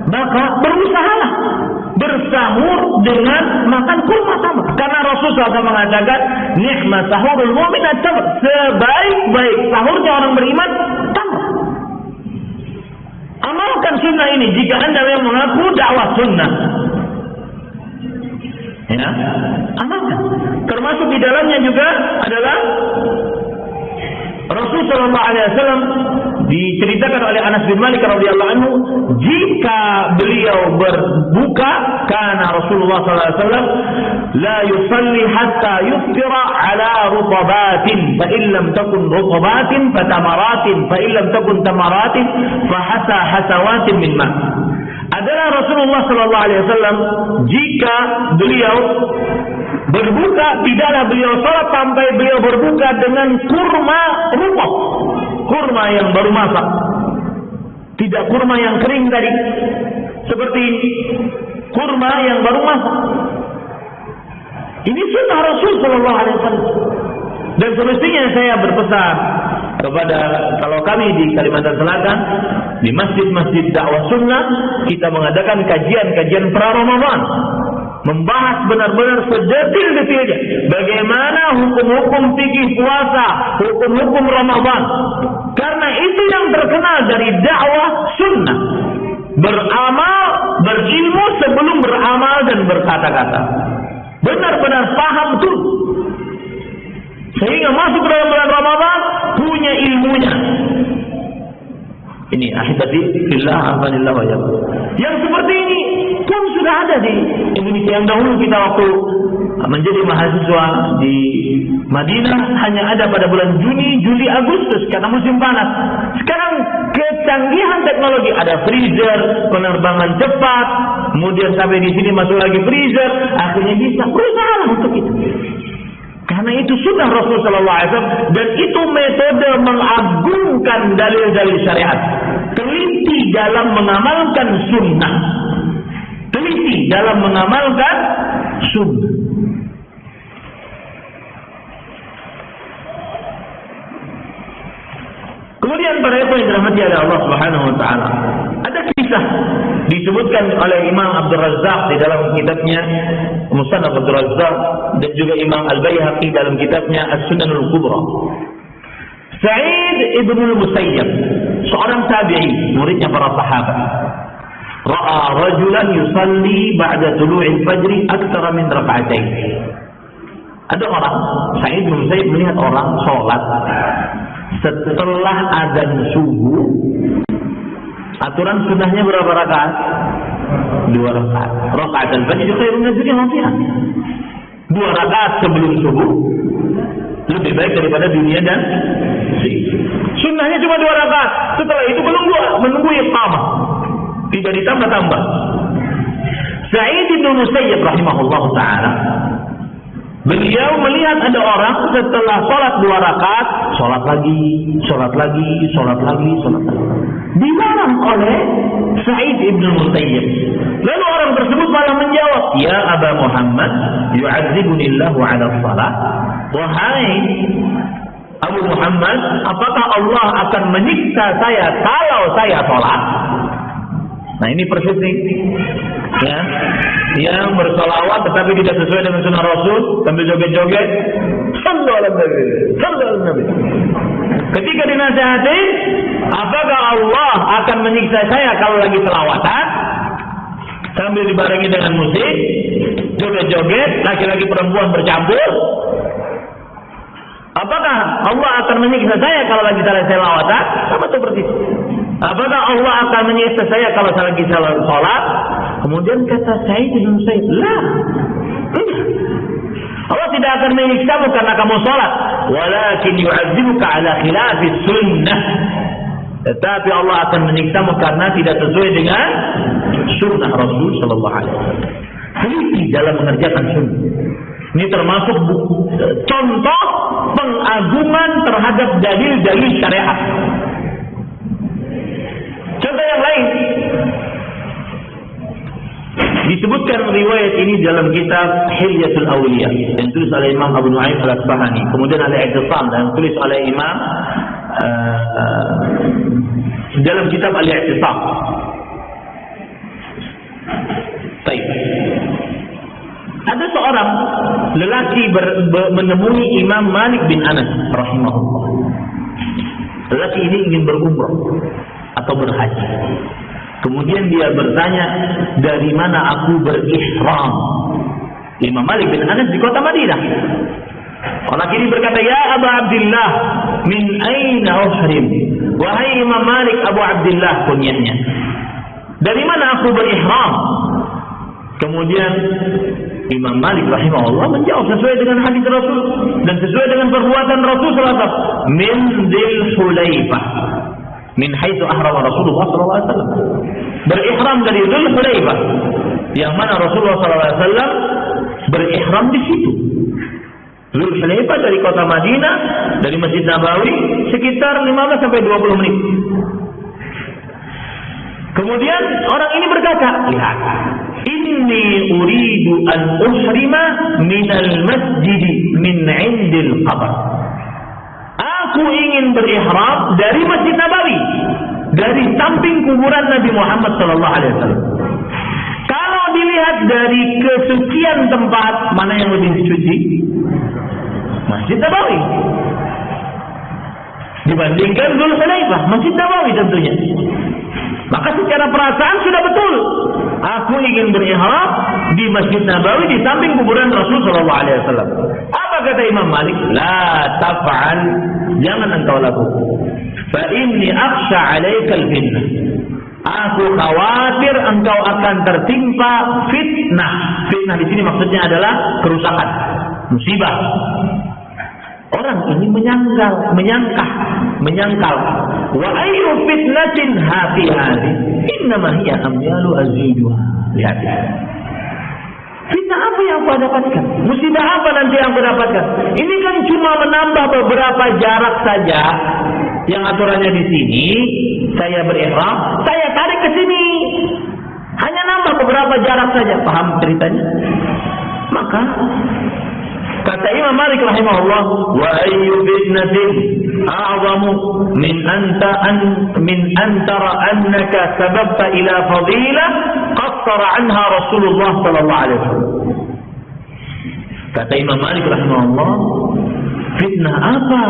Maka berusahalah bersahur dengan makan kurma sama. Karena Rasulullah SAW mengatakan, nikmat sahurul mu'min at-tamr. Sebaik-baik sahurnya orang beriman, tamr. Amalkan sunnah ini jika Anda yang mengaku dakwah sunnah. Ya, amalkan. Termasuk di dalamnya juga adalah Rasulullah sallallahu alaihi wasallam diceritakan oleh Anas bin Malik radhiyallahu anhu, jika beliau berbuka, karena Rasulullah sallallahu alaihi wasallam la yusalli hatta yuftira ala rutabatin, fa in lam takun rutabatin fa tamaratin, fa in lam takun tamaratin fa hasawatin min ma. Adalah Rasulullah sallallahu alaihi wasallam jika beliau berbuka, tidaklah beliau salat sampai beliau berbuka dengan kurma rupak, kurma yang baru masak, tidak kurma yang kering tadi. Seperti ini, kurma yang baru masak. Ini sunnah Rasul sallallahu alaihi wasallam. Dan semestinya saya berpesan kepada, kalau kami di Kalimantan Selatan, di masjid-masjid dakwah sunnah, kita mengadakan kajian-kajian pra-Ramadan, membahas benar-benar sedetil-detilnya bagaimana hukum-hukum fikih puasa, hukum-hukum Ramadan. Karena itu yang terkenal dari dakwah sunnah, beramal, berilmu sebelum beramal dan berkata-kata. Benar-benar paham tuh, sehingga masuk ke dalam bulan Ramadan punya ilmunya. Ini ahibati fillah, alhamdulillah wa ya. Yang seperti ini pun sudah ada di Indonesia. Yang dahulu kita waktu menjadi mahasiswa di Madinah hanya ada pada bulan Juni, Juli, Agustus karena musim panas. Sekarang kecanggihan teknologi, ada freezer, penerbangan cepat, kemudian sampai di sini masuk lagi freezer, akhirnya bisa. Berusaha untuk itu. Karena itu sunnah Rasul sallallahu alaihi wasallam, dan itu metode mengagungkan dalil-dalil syariat. Teliti dalam mengamalkan sunnah. Teliti dalam mengamalkan sunnah. Kemudian para ikhwan yang dirahmati oleh Allah Subhanahu wa taala, ada kisah disebutkan oleh Imam Abdul Razzaq di dalam kitabnya Musannaf Abdul Razzaq, dan juga Imam Al-Baihaqi dalam kitabnya As-Sunanul Kubra. Sa'id ibn al-Musayyab, seorang tabi'i, muridnya para sahabat, ra'a rajulan yusalli ba'da tulu'il fajri aktsara min rak'atain. Ada orang, Sa'id bin Musayyab melihat orang sholat setelah adzan subuh. Aturan sunnahnya berapa rakaat? 2 rakaat. Rakaat al-fajr khairun min dunya. 2 rakaat sebelum subuh lebih baik daripada dunia dan sunnahnya cuma 2 rakaat. Setelah itu menunggu iqamah. Tidak ditambah-tambah. Sa'id bin Musayyab rahimahullahu taala, beliau melihat ada orang setelah sholat 2 rakaat, sholat lagi. Dilarang oleh Sa'id ibn Musayyab. Lalu orang tersebut malah menjawab, ya Aba Muhammad, yu'adzibunillahu 'ala shalah. Wahai Abu Muhammad, apakah Allah akan menyiksa saya kalau saya sholat? Nah ini persis nih, ya, yang bersolawat tetapi tidak sesuai dengan sunnah Rasul, sambil joget-joget, sallallahu alaihi Nabi. Ketika dinasihati, apakah Allah akan menyiksa saya kalau lagi selawatan, sambil dibarengi dengan musik, joget-joget, laki-laki perempuan bercampur? Apakah Allah akan menyiksa saya kalau lagi selawatan? Sama seperti itu. Apakah Allah akan menyiksa saya kalau saya lagi sholat? Kemudian kata Sa'id bin Musayyab, la. Allah tidak akan menyiksamu karena kamu sholat, walakin yu'adzibuka ala khilafi sunnah. Tetapi Allah akan menyiksamu karena tidak sesuai dengan sunnah Rasul sallallahu alaihi wasallam. Teliti dalam mengerjakan sunnah. Ini termasuk contoh pengagungan terhadap dalil-dalil syariat. Contoh yang lain, disebutkan riwayat ini dalam kitab Hilyatul Awliya yang tulis oleh Imam Abu Nu'aim Al-Asbahani, kemudian ada I'tisam yang tulis oleh Imam dalam kitab Al-I'tisam. Baik. Ada seorang lelaki menemui Imam Malik bin Anas rahimahullah. Lelaki ini ingin berumrah atau berhaji. Kemudian dia bertanya, dari mana aku berihram? Imam Malik bin Anas di kota Madinah. Orang ini berkata, ya Abu Abdullah, min aina uhrim? Wahai Imam Malik Abu Abdullah kunyahnya, dari mana aku berihram? Kemudian Imam Malik rahimahullah menjawab sesuai dengan hadis Rasul dan sesuai dengan perbuatan Rasul sallallahu alaihi wasallam, min Dzul Hulaifah, min haitsu ahrama Rasulullah sallallahu alaihi wasallam. Berihram dari Dzul Hulaifah, yang mana Rasulullah sallallahu alaihi wasallam berihram di situ. Dzul Hulaifah dari kota Madinah, dari Masjid Nabawi sekitar 15 sampai 20 menit. Kemudian orang ini berkata, lihat, inni uridu an uhrima minal masjidi min indil qabr. Aku ingin berihram dari Masjid Nabawi, dari samping kuburan Nabi Muhammad sallallahu alaihi wasallam. Kalau dilihat dari kesucian tempat, mana yang lebih suci? Masjid Nabawi. Dibandingkan Dzul Hulaifah, Masjid Nabawi tentunya. Maka secara perasaan sudah betul, aku ingin berihram di Masjid Nabawi di samping kuburan Rasul sallallahu alaihi wasallam. Apa kata Imam Malik? La taf'al, jangan engkau lakukan. Fa inni akhsha 'alaikal fitnah. Aku khawatir engkau akan tertimpa fitnah. Fitnah di sini maksudnya adalah kerusakan, musibah. Orang ini menyangkal. Wa ayyu fitnatin hati-hati, innama hiya amyalu aziduha. Lihat. Fitnah apa yang aku dapatkan? Musibah apa nanti yang aku dapatkan? Ini kan cuma menambah beberapa jarak saja. Yang aturannya di sini, saya berihram, saya tarik ke sini. Hanya nambah beberapa jarak saja. Paham ceritanya? Maka kata Imam Malik rahimahullah, wa ayyu fitnatin a'zamu min antara annaka sababta ila fadilah qassara anha Rasulullah sallallahu alaihi wasallam. Kata Imam Malik rahimahullah, fitnah apa,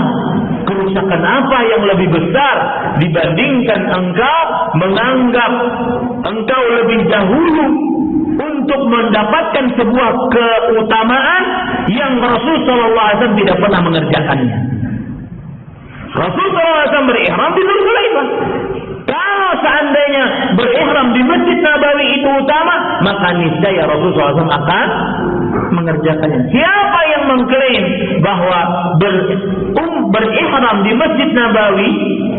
kerusakan apa yang lebih besar dibandingkan engkau menganggap engkau lebih dahulu untuk mendapatkan sebuah keutamaan yang Rasul sallallahu alaihi wasallam tidak pernah mengerjakannya. Rasul sallallahu alaihi wasallam berihram di Dzul Hulaifah. Kalau seandainya berihram di Masjid Nabawi itu utama, maka niscaya Rasul sallallahu alaihi wasallam akan mengerjakannya. Siapa yang mengklaim bahwa berihram di Masjid Nabawi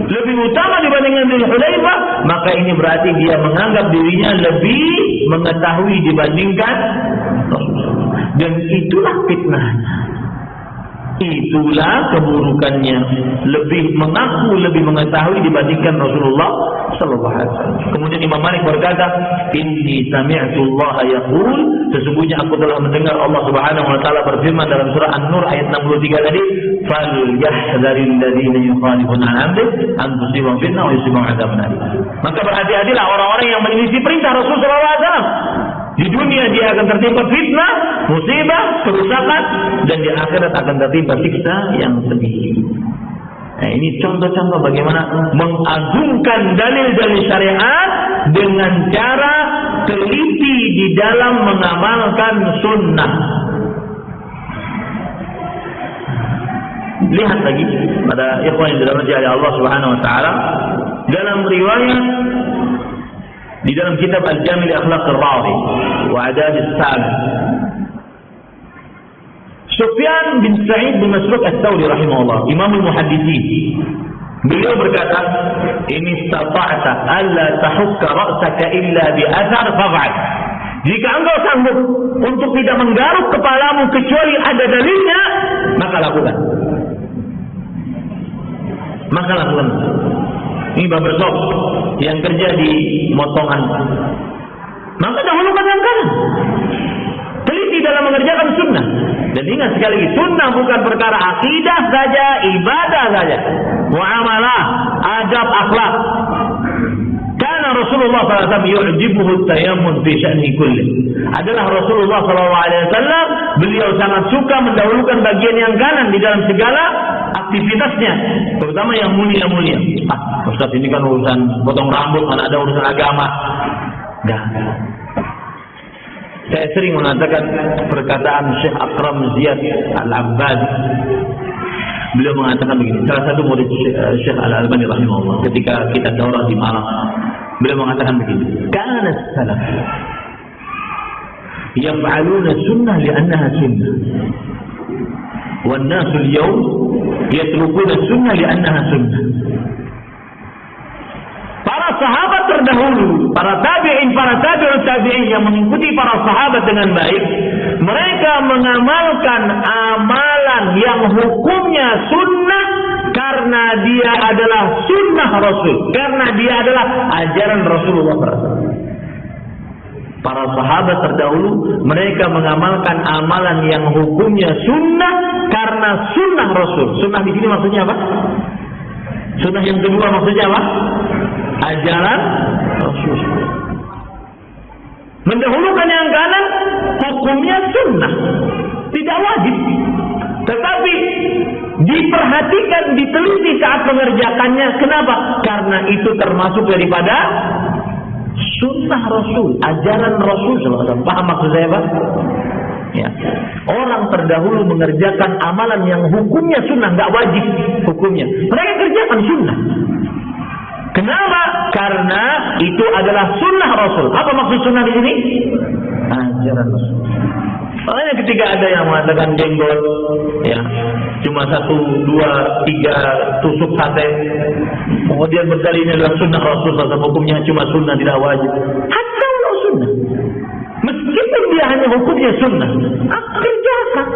lebih utama dibandingkan Dzul Hulaifah, maka ini berarti dia menganggap dirinya lebih mengetahui dibandingkan Rasulullah. Dan itulah fitnahnya, itulah keburukannya, mengaku lebih mengetahui dibandingkan Rasulullah sallallahu alaihi wasallam. Kemudian Imam Malik berkata, inni sami'tu Allah yaqul, sesungguhnya aku telah mendengar Allah Subhanahu wa taala berfirman dalam surah An-Nur ayat 63 tadi, fal yahdharil ladzina yukhalifuna an amrih an tusibahum fitnah wa yusibahum adzabun alim. Maka berhati-hatilah orang-orang yang menyelisih perintah Rasul sallallahu alaihi wasallam. Di dunia dia akan tertimpa fitnah, musibah, kerusakan, dan di akhirat akan tertimpa siksa yang pedih. Nah, ini contoh-contoh bagaimana mengagungkan dalil-dalil syariat dengan cara teliti di dalam mengamalkan sunnah. Lihat lagi pada ikhwan yang dirahmati oleh Allah Subhanahu wa taala, dalam riwayat di dalam kitab Al-Jami' Akhlaq Ar-Rawi wa Adab As-Sami, Sufyan bin Sa'id bin Masruq Ats-Tsauri rahimahullah, Imam al-Muhadditsin, beliau berkata, "In istata'ta alla tahukka ra'saka illa bi athar faf'al." Jika engkau sanggup untuk tidak menggaruk kepalamu kecuali ada dalilnya, maka lakukan. Maka lakukan. Ini barbershop yang kerja di motongan. Maka dahulukan yang kanan. Teliti dalam mengerjakan sunnah. Dan ingat sekali lagi, sunnah bukan perkara akidah saja, ibadah saja, muamalah, adab, akhlak. Karena Rasulullah SAW yu'jibuhu tayammun fi sya'ni kulli. Adalah Rasulullah SAW, beliau sangat suka mendahulukan bagian yang kanan di dalam segala aktivitasnya, terutama yang mulia-mulia. Ustaz, ini kan urusan potong rambut, mana ada urusan agama. Enggak. Saya sering mengatakan perkataan Syekh Akram Ziyad Al-Abbad. Beliau mengatakan begini, salah satu murid Syekh Al-Albani rahimahullah, ketika kita daurah di Malang, beliau mengatakan begini, kana salaf yaf'aluna sunnah li'annaha sunnah, wan nasu al-yawm yatrukuna sunnah li'annaha sunnah. Para sahabat terdahulu, para tabi'in, para tabi'ut tabi'in yang mengikuti para sahabat dengan baik, mereka mengamalkan amalan yang hukumnya sunnah karena dia adalah sunnah Rasul, karena dia adalah ajaran Rasulullah SAW. Para sahabat terdahulu, mereka mengamalkan amalan yang hukumnya sunnah karena sunnah Rasul. Sunnah di sini maksudnya apa? Sunnah yang kedua maksudnya apa? Ajaran Rasul. Mendahulukan yang kanan, hukumnya sunnah, tidak wajib. Tetapi diperhatikan, diteliti saat mengerjakannya. Kenapa? Karena itu termasuk daripada sunnah Rasul, ajaran Rasul SAW. Paham maksud saya, Pak? Ya. Orang terdahulu mengerjakan amalan yang hukumnya sunnah, nggak wajib hukumnya. Mereka kerjakan sunnah. Kenapa? Karena itu adalah sunnah Rasul. Apa maksud sunnah di sini? Ajaran Rasul. Makanya ketika ada yang mengatakan jenggot, ya, cuma 1, 2, 3 tusuk sate, kemudian berdalil ini adalah sunnah Rasul, hukumnya cuma sunnah, tidak wajib. Hatta walau sunnah, meskipun dia hanya hukumnya sunnah, kerjakan.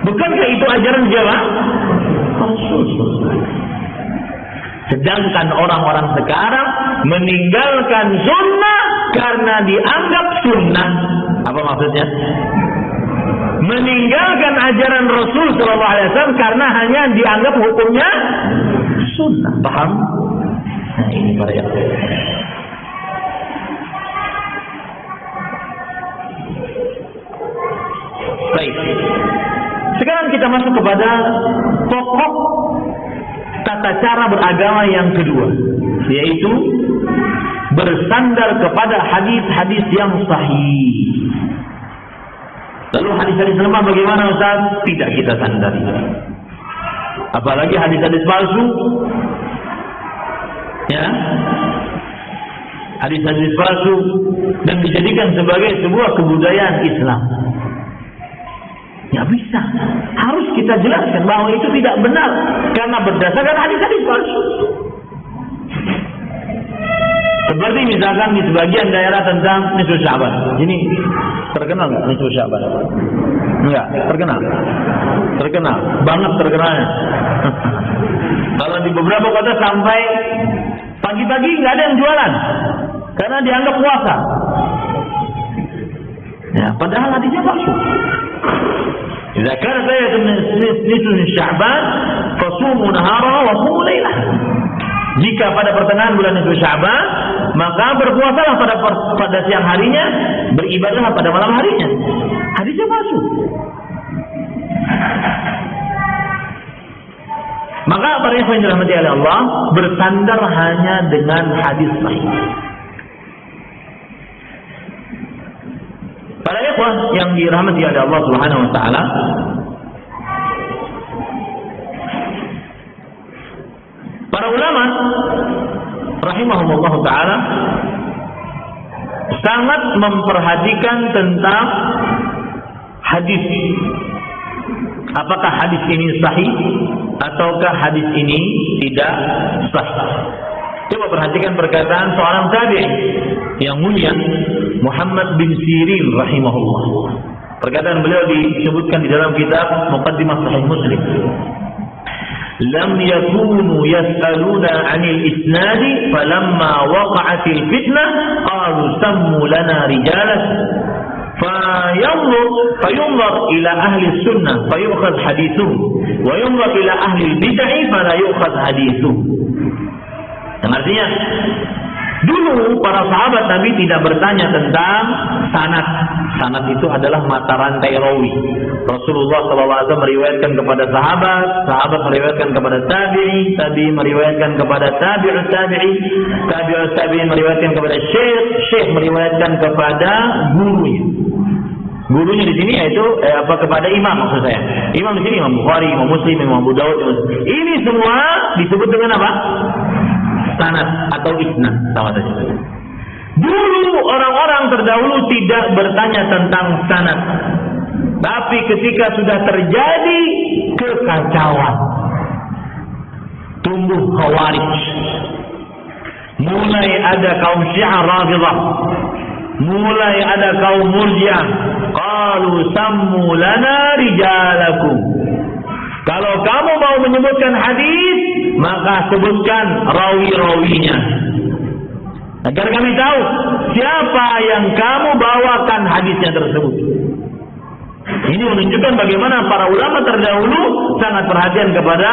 Bukankah itu ajaran siapa? Rasul. Sedangkan orang-orang sekarang meninggalkan sunnah karena dianggap sunnah. Apa maksudnya? Meninggalkan ajaran Rasul SAW karena hanya dianggap hukumnya sunnah. Paham? Nah, ini para yang baik. Sekarang kita masuk kepada pokok tata cara beragama yang kedua, yaitu bersandar kepada hadis-hadis yang sahih. Lalu hadis-hadis lemah bagaimana, Ustaz? Tidak kita sandari. Apalagi hadis-hadis palsu. Ya. Hadis-hadis palsu dan dijadikan sebagai sebuah kebudayaan Islam. Ya bisa. Harus kita jelaskan bahwa itu tidak benar karena berdasarkan hadis-hadis palsu. Seperti misalkan di sebagian daerah tentang nisfu Sya'ban. Ini terkenal nggak nisfu Sya'ban? Enggak, terkenal. Terkenal, banget terkenalnya. Kalau di beberapa kota sampai pagi-pagi nggak ada yang jualan karena dianggap puasa. Ya, padahal hadisnya palsu. Jika kana nisfu Sya'ban, fasumu naharahu wa qumu lailaha. Jika pada pertengahan bulan nisfu Sya'ban, maka berpuasalah pada siang harinya, beribadahlah pada malam harinya. Hadisnya palsu. Maka para ikhwan yang dirahmati oleh Allah, bersandar hanya dengan hadis sahih. Para ikhwan yang dirahmati oleh Allah Subhanahu wa taala, para ulama rahimahumullah ta'ala sangat memperhatikan tentang hadis. Apakah hadis ini sahih ataukah hadis ini tidak sahih. Coba perhatikan perkataan seorang tabi'in yang mulia, Muhammad bin Sirin rahimahullah. Perkataan beliau disebutkan di dalam kitab Muqaddimah Sahih Muslim. Lam yakunu yas'aluna 'anil isnad falamma waqa'atil fitnah qalu sammu lana rijalan فينظر إلى أهل السنة فيؤخذ حديثهم وينظر إلى أهل البدع فلا يؤخذ حديثهم. Yang artinya, dulu para sahabat Nabi tidak bertanya tentang sanad. Sanad itu adalah mata rantai rawi. Rasulullah SAW meriwayatkan kepada sahabat, sahabat meriwayatkan kepada tabi'i, tabi'i meriwayatkan kepada tabi'ut tabi'i, tabi'ut tabi'i meriwayatkan kepada syekh, syekh meriwayatkan kepada gurunya. Gurunya di sini yaitu kepada imam, maksud saya. Imam di sini Imam Bukhari, Imam Muslim, Imam Abu Dawud. Ini semua disebut dengan apa? Sanad atau isnad, sama saja. Dulu orang-orang terdahulu tidak bertanya tentang sanad. Tapi ketika sudah terjadi kekacauan, tumbuh Khawarij. Mulai ada kaum Syiah Rafidhah, mulai ada kaum Murji'ah. Qalu sammu lana rijalakum. Kalau kamu mau menyebutkan hadis, maka sebutkan rawi-rawinya, agar kami tahu siapa yang kamu bawakan hadisnya tersebut. Ini menunjukkan bagaimana para ulama terdahulu sangat perhatian kepada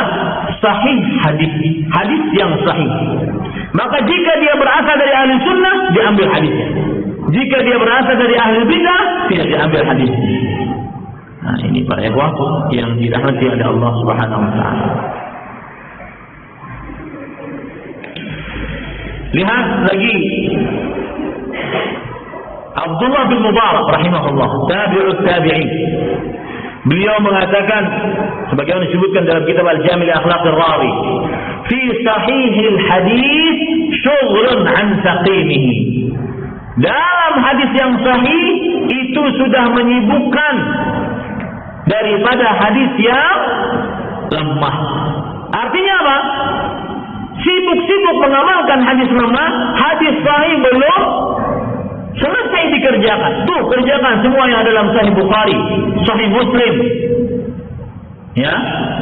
sahih hadis, hadis yang sahih. Maka jika dia berasal dari ahli sunnah, diambil hadisnya. Jika dia berasal dari ahli bidah, tidak diambil hadisnya. Nah, ini para ikhwah yang dirahmati oleh Allah Subhanahu wa taala. Lihat lagi Abdullah bin Mubarak rahimahullah, tabi'ut tabi'in. Beliau mengatakan sebagaimana disebutkan dalam kitab Al-Jami' li Akhlaqir Rawi, fi sahihil hadis syughlun an saqimihi. Dalam hadis yang sahih itu sudah menyibukkan daripada hadis yang lemah. Artinya apa? Sibuk-sibuk mengamalkan hadis lemah, hadis sahih belum selesai dikerjakan. Tuh, kerjakan semua yang ada dalam Sahih Bukhari, Sahih Muslim. Ya,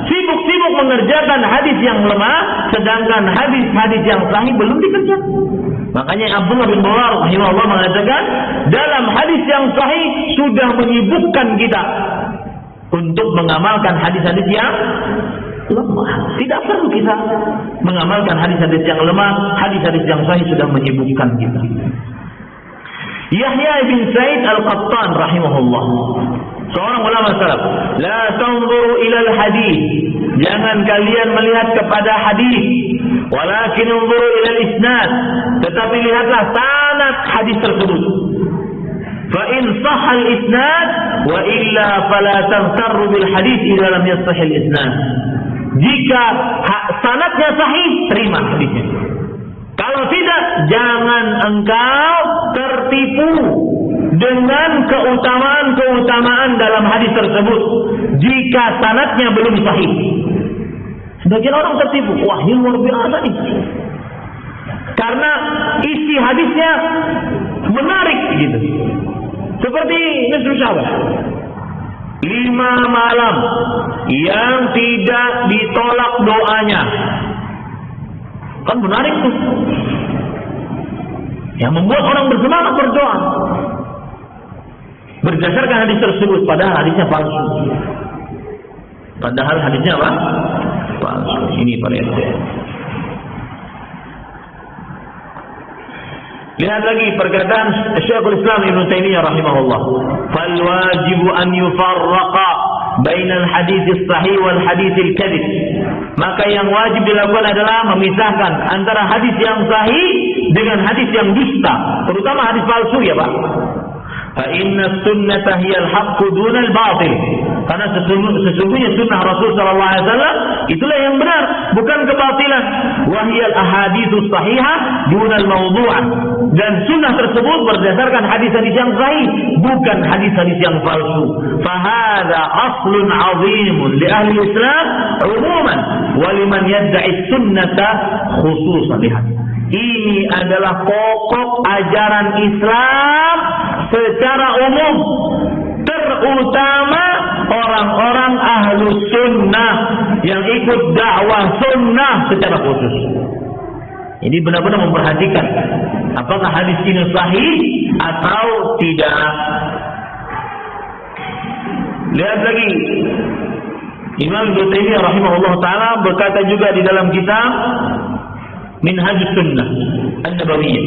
sibuk-sibuk mengerjakan hadis yang lemah, sedangkan hadis-hadis yang sahih belum dikerjakan. Makanya Abdullah bin Mubarak rahimahullah mengatakan, dalam hadis yang sahih sudah menyibukkan kita untuk mengamalkan hadis-hadis yang lemah. Tidak perlu kita mengamalkan hadis-hadis yang lemah, hadis-hadis yang sahih sudah menyibukkan kita. Yahya bin Sa'id Al-Qattan rahimahullah, seorang ulama salaf, la tanzuru ila al-hadis, jangan kalian melihat kepada hadis, walakin unzuru ila al-isnad, tetapi lihatlah sanad hadis tersebut. Fa in sahha al-isnad wa illa fala taghtarru bil hadis idza lam yasih al-isnad. Jika sanadnya sahih, terima hadisnya. Kalau tidak, jangan engkau tertipu dengan keutamaan-keutamaan dalam hadis tersebut jika sanadnya belum sahih. Sebagian orang tertipu, wah ini luar biasa nih, karena isi hadisnya menarik gitu. Seperti Nisfu Syawal, 5 malam yang tidak ditolak doanya. Kan menarik tuh, yang membuat orang bersemangat berdoa berdasarkan hadis tersebut, padahal hadisnya palsu. Padahal hadisnya apa? Palsu. Ini para ikhwan. Lihat lagi perkataan Syekhul Islam Ibn Taimiyah rahimahullah, fal wajibu an yufarraqa bainal hadits sahih wal hadits kadhib. Maka yang wajib dilakukan adalah memisahkan antara hadis yang sahih dengan hadis yang dusta, terutama hadis palsu ya Pak. Fa inna sunnata hiyal haqqu dunal batil. Karena sesungguhnya sunnah Rasul sallallahu alaihi wasallam itulah yang benar, bukan kebatilan. Wa hiyal ahaditsus sahihah dunal mawdu'ah. Dan sunnah tersebut berdasarkan hadis-hadis yang sahih, bukan hadis-hadis yang palsu. Fa hadza aslun 'azimun li ahli Islam umuman wa liman yad'i sunnata khususan. Ini adalah pokok ajaran Islam secara umum, terutama orang-orang ahlu sunnah yang ikut dakwah sunnah secara khusus. Ini benar-benar memperhatikan apakah hadis ini sahih atau tidak. Lihat lagi, Imam Ibnu Taimiyah rahimahullah taala berkata juga di dalam kitab Minhajus Sunnah An-Nabawiyyah,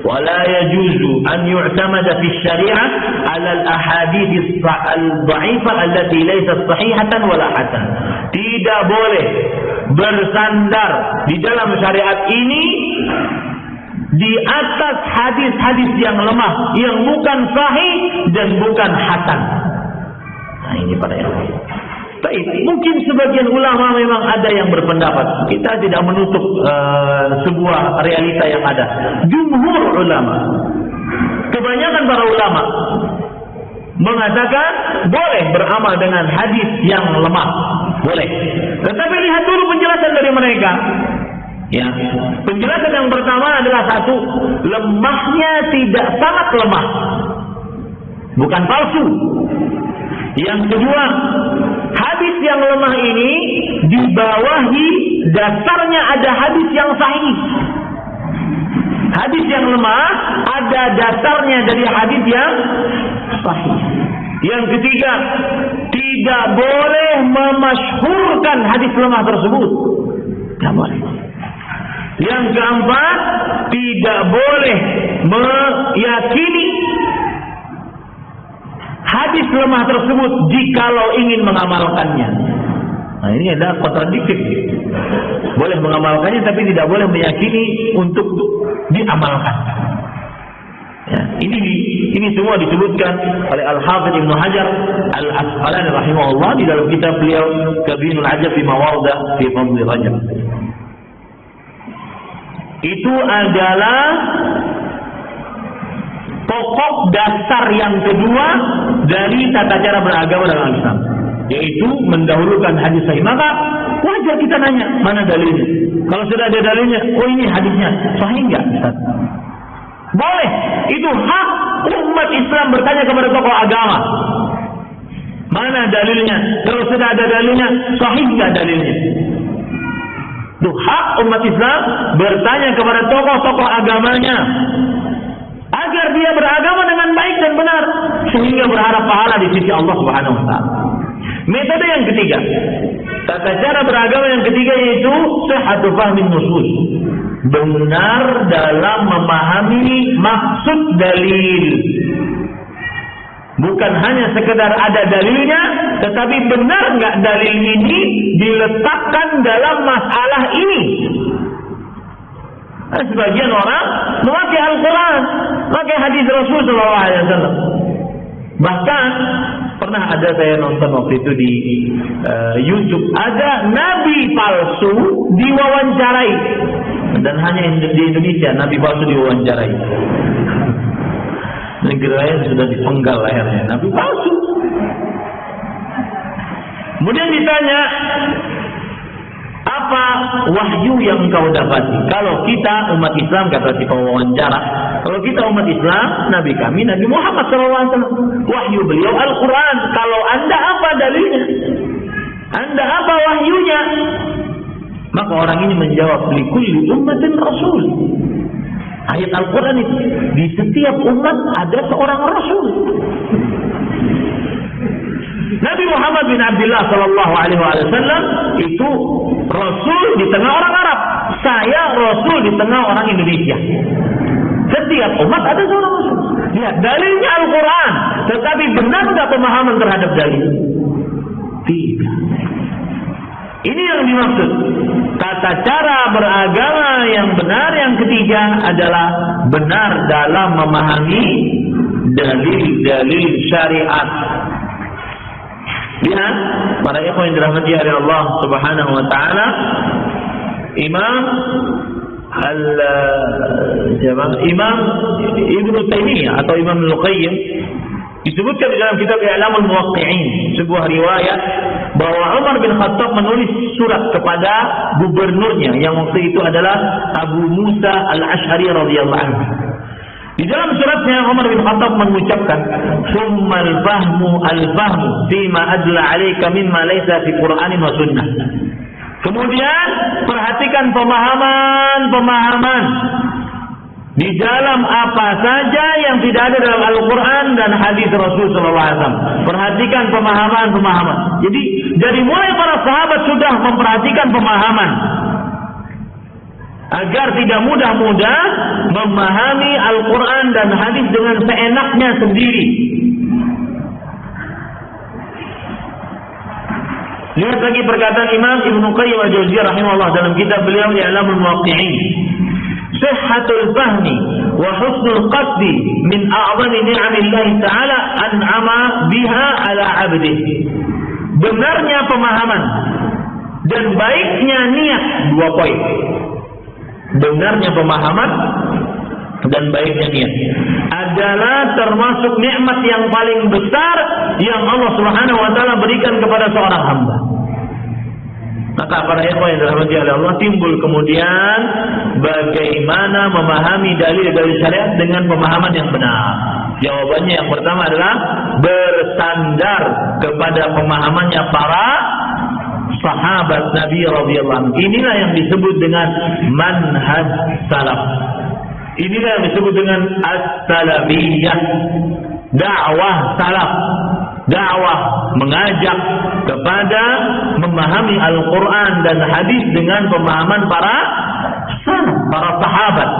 wa la yajuzu an yu'tamada fi syari'ah 'ala al-ahadits al-dha'ifah allati laysat sahihatan wala hasan. Tidak boleh bersandar di dalam syariat ini di atas hadis-hadis yang lemah, yang bukan sahih dan bukan hasan. Nah, ini pada yang lain. Mungkin sebagian ulama memang ada yang berpendapat. Kita tidak menutup sebuah realita yang ada. Jumhur ulama, kebanyakan para ulama mengatakan boleh beramal dengan hadis yang lemah, boleh. Tetapi lihat dulu penjelasan dari mereka. Ya, penjelasan yang pertama adalah satu, lemahnya tidak sangat lemah, bukan palsu. Yang kedua, hadis yang lemah ini dibawahi dasarnya ada hadis yang sahih. Hadis yang lemah ada dasarnya dari hadis yang sahih. Yang ketiga, tidak boleh memasyhurkan hadis lemah tersebut. Tidak boleh. Yang keempat, tidak boleh meyakini hadis lemah tersebut jikalau ingin mengamalkannya. Nah, ini adalah kontradiktif. Boleh mengamalkannya tapi tidak boleh meyakini untuk diamalkan. Ya, ini semua disebutkan oleh Al-Hafidz Ibnu Hajar Al-Asqalani rahimahullah di dalam kitab beliau Kabinul Ajab fi Mawarda fi Fadli Rajab. Itu adalah pokok dasar yang kedua dari tata cara beragama dalam Islam, yaitu mendahulukan hadis sahih. Maka wajar kita nanya, mana dalilnya? Kalau sudah ada dalilnya, oh ini hadisnya sahih enggak? Boleh, itu hak umat Islam bertanya kepada tokoh agama. Mana dalilnya? Kalau sudah ada dalilnya, sahih enggak dalilnya? Itu hak umat Islam bertanya kepada tokoh-tokoh agamanya agar dia beragama dengan baik dan benar sehingga berharap pahala di sisi Allah Subhanahu wa taala. Metode yang ketiga, tata cara beragama yang ketiga yaitu sihhatu fahmin nusus. Benar dalam memahami maksud dalil. Bukan hanya sekedar ada dalilnya, tetapi benar enggak dalil ini diletakkan dalam masalah ini. Sebagian orang memakai Al-Quran, memakai hadis Rasul SAW. Bahkan pernah ada saya nonton waktu itu di YouTube, ada nabi palsu diwawancarai, dan hanya di Indonesia nabi palsu diwawancarai. Negeri lain sudah dipenggal lehernya, nabi palsu. Kemudian ditanya, apa wahyu yang engkau dapati? Kalau kita umat Islam, kata si pewawancara, kalau kita umat Islam, Nabi kami Nabi Muhammad SAW, wahyu beliau Al-Quran. Kalau anda apa dalilnya? Anda apa wahyunya? Maka orang ini menjawab, likulli ummatin rasul. Ayat Al-Quran itu, di setiap umat ada seorang rasul. Nabi Muhammad bin Abdullah sallallahu alaihi wasallam itu rasul di tengah orang Arab. Saya rasul di tengah orang Indonesia. Setiap umat ada seorang rasul. Lihat, dalilnya Al-Quran, tetapi benar enggak pemahaman terhadap dalil? Tidak. Ini yang dimaksud. Tata cara beragama yang benar yang ketiga adalah benar dalam memahami dalil-dalil syariat. Lihat, para ikhwan yang dirahmati oleh Allah Subhanahu wa taala, Imam Ibnu Taimiyah atau Imam Al-Qayyim disebutkan di dalam kitab I'lamul Muwaqqi'in, sebuah riwayat bahwa Umar bin Khattab menulis surat kepada gubernurnya yang waktu itu adalah Abu Musa al-Ash'ari radhiyallahu anhu. Di dalam suratnya Umar bin Khattab mengucapkan, "Tsummal fahmu al-fahmu fima adla 'alaika mimma laysa fi Qur'anin wa sunnah." Kemudian perhatikan pemahaman di dalam apa saja yang tidak ada dalam Al-Quran dan hadis Rasul SAW. Perhatikan pemahaman. Jadi dari mulai para sahabat sudah memperhatikan pemahaman agar tidak mudah-mudah memahami Al-Quran dan hadis dengan seenaknya sendiri. Lihat lagi perkataan Imam Ibnu Qayyim al-Jauziyah rahimahullah dalam kitab beliau I'lamul Muwaqqi'in. Sihhatul fahmi wa husnul qasdi min a'zami ni'amillah ta'ala an'ama biha ala 'abdihi. Benarnya pemahaman dan baiknya niat, 2 poin. Benarnya pemahaman dan baiknya niat adalah termasuk nikmat yang paling besar yang Allah Subhanahu wa taala berikan kepada seorang hamba. Maka para ikhwan yang dirahmati oleh Allah, timbul kemudian bagaimana memahami dalil-dalil syariat dengan pemahaman yang benar. Jawabannya yang pertama adalah bersandar kepada pemahamannya para sahabat Nabi radhiyallahu anhu. Inilah yang disebut dengan manhaj salaf. Inilah yang disebut dengan as-salafiyah. Dakwah salaf, dakwah mengajak kepada memahami Al-Quran dan hadis dengan pemahaman para salaf, para sahabat.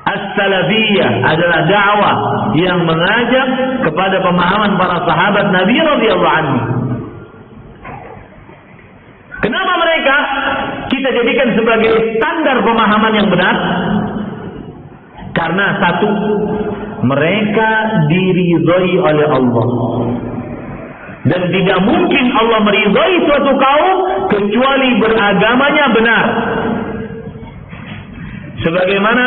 As-salafiyah adalah dakwah yang mengajak kepada pemahaman para sahabat Nabi radhiyallahu anhu. Kenapa mereka kita jadikan sebagai standar pemahaman yang benar? Karena satu, mereka diridhai oleh Allah. Dan tidak mungkin Allah meridhai suatu kaum kecuali beragamanya benar. Sebagaimana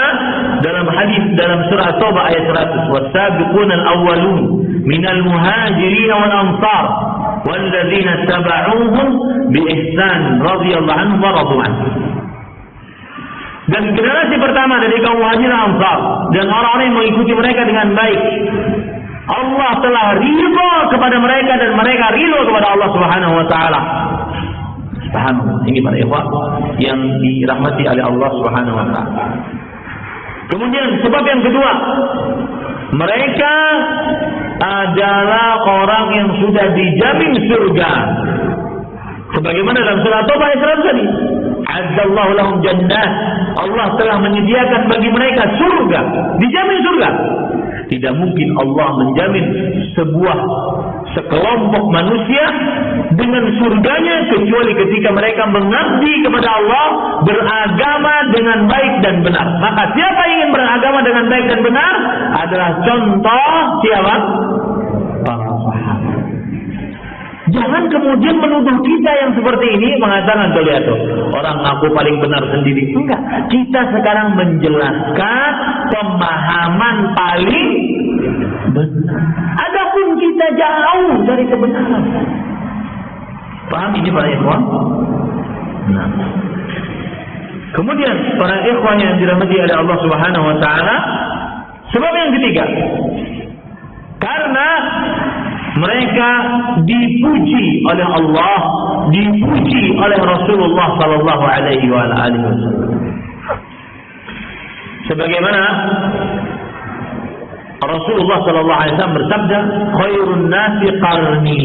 dalam hadis dalam surah At-Taubah ayat 100, "Was-sabiquna al-awwalun minal muhajirin wal ansar walladzina tabauhum bi ihsan radhiyallahu anhum wa radu anhu." Dan generasi pertama dari kaum Muhajirin dan Ansar dan orang-orang yang mengikuti mereka dengan baik, Allah telah ridha kepada mereka dan mereka ridha kepada Allah Subhanahu wa taala. Subhanallah. Ini para ikhwan yang dirahmati oleh Allah Subhanahu wa taala. Kemudian sebab yang kedua, mereka adalah orang yang sudah dijamin surga. Sebagaimana dalam surah At-Taubah ayat 100 tadi, "Azzallahu lahum jannat." Allah telah menyediakan bagi mereka surga, dijamin surga. Tidak mungkin Allah menjamin sekelompok manusia dengan surganya kecuali ketika mereka mengabdi kepada Allah, beragama dengan baik dan benar. Maka siapa ingin beragama dengan baik dan benar adalah contoh siapa? Para sahabat. Jangan kemudian menuduh kita yang seperti ini mengatakan, tuh lihat tuh, orang ngaku paling benar sendiri. Enggak, kita sekarang menjelaskan pemahaman paling benar. Adapun kita jauh dari kebenaran. Paham ini para ikhwan? Nah. Kemudian para ikhwan yang dirahmati oleh Allah Subhanahu wa taala, sebab yang ketiga, karena mereka dipuji oleh Allah, dipuji oleh Rasulullah sallallahu alaihi wasallam. Sebagaimana Rasulullah sallallahu alaihi wasallam bersabda, "Khairun nasi qarni."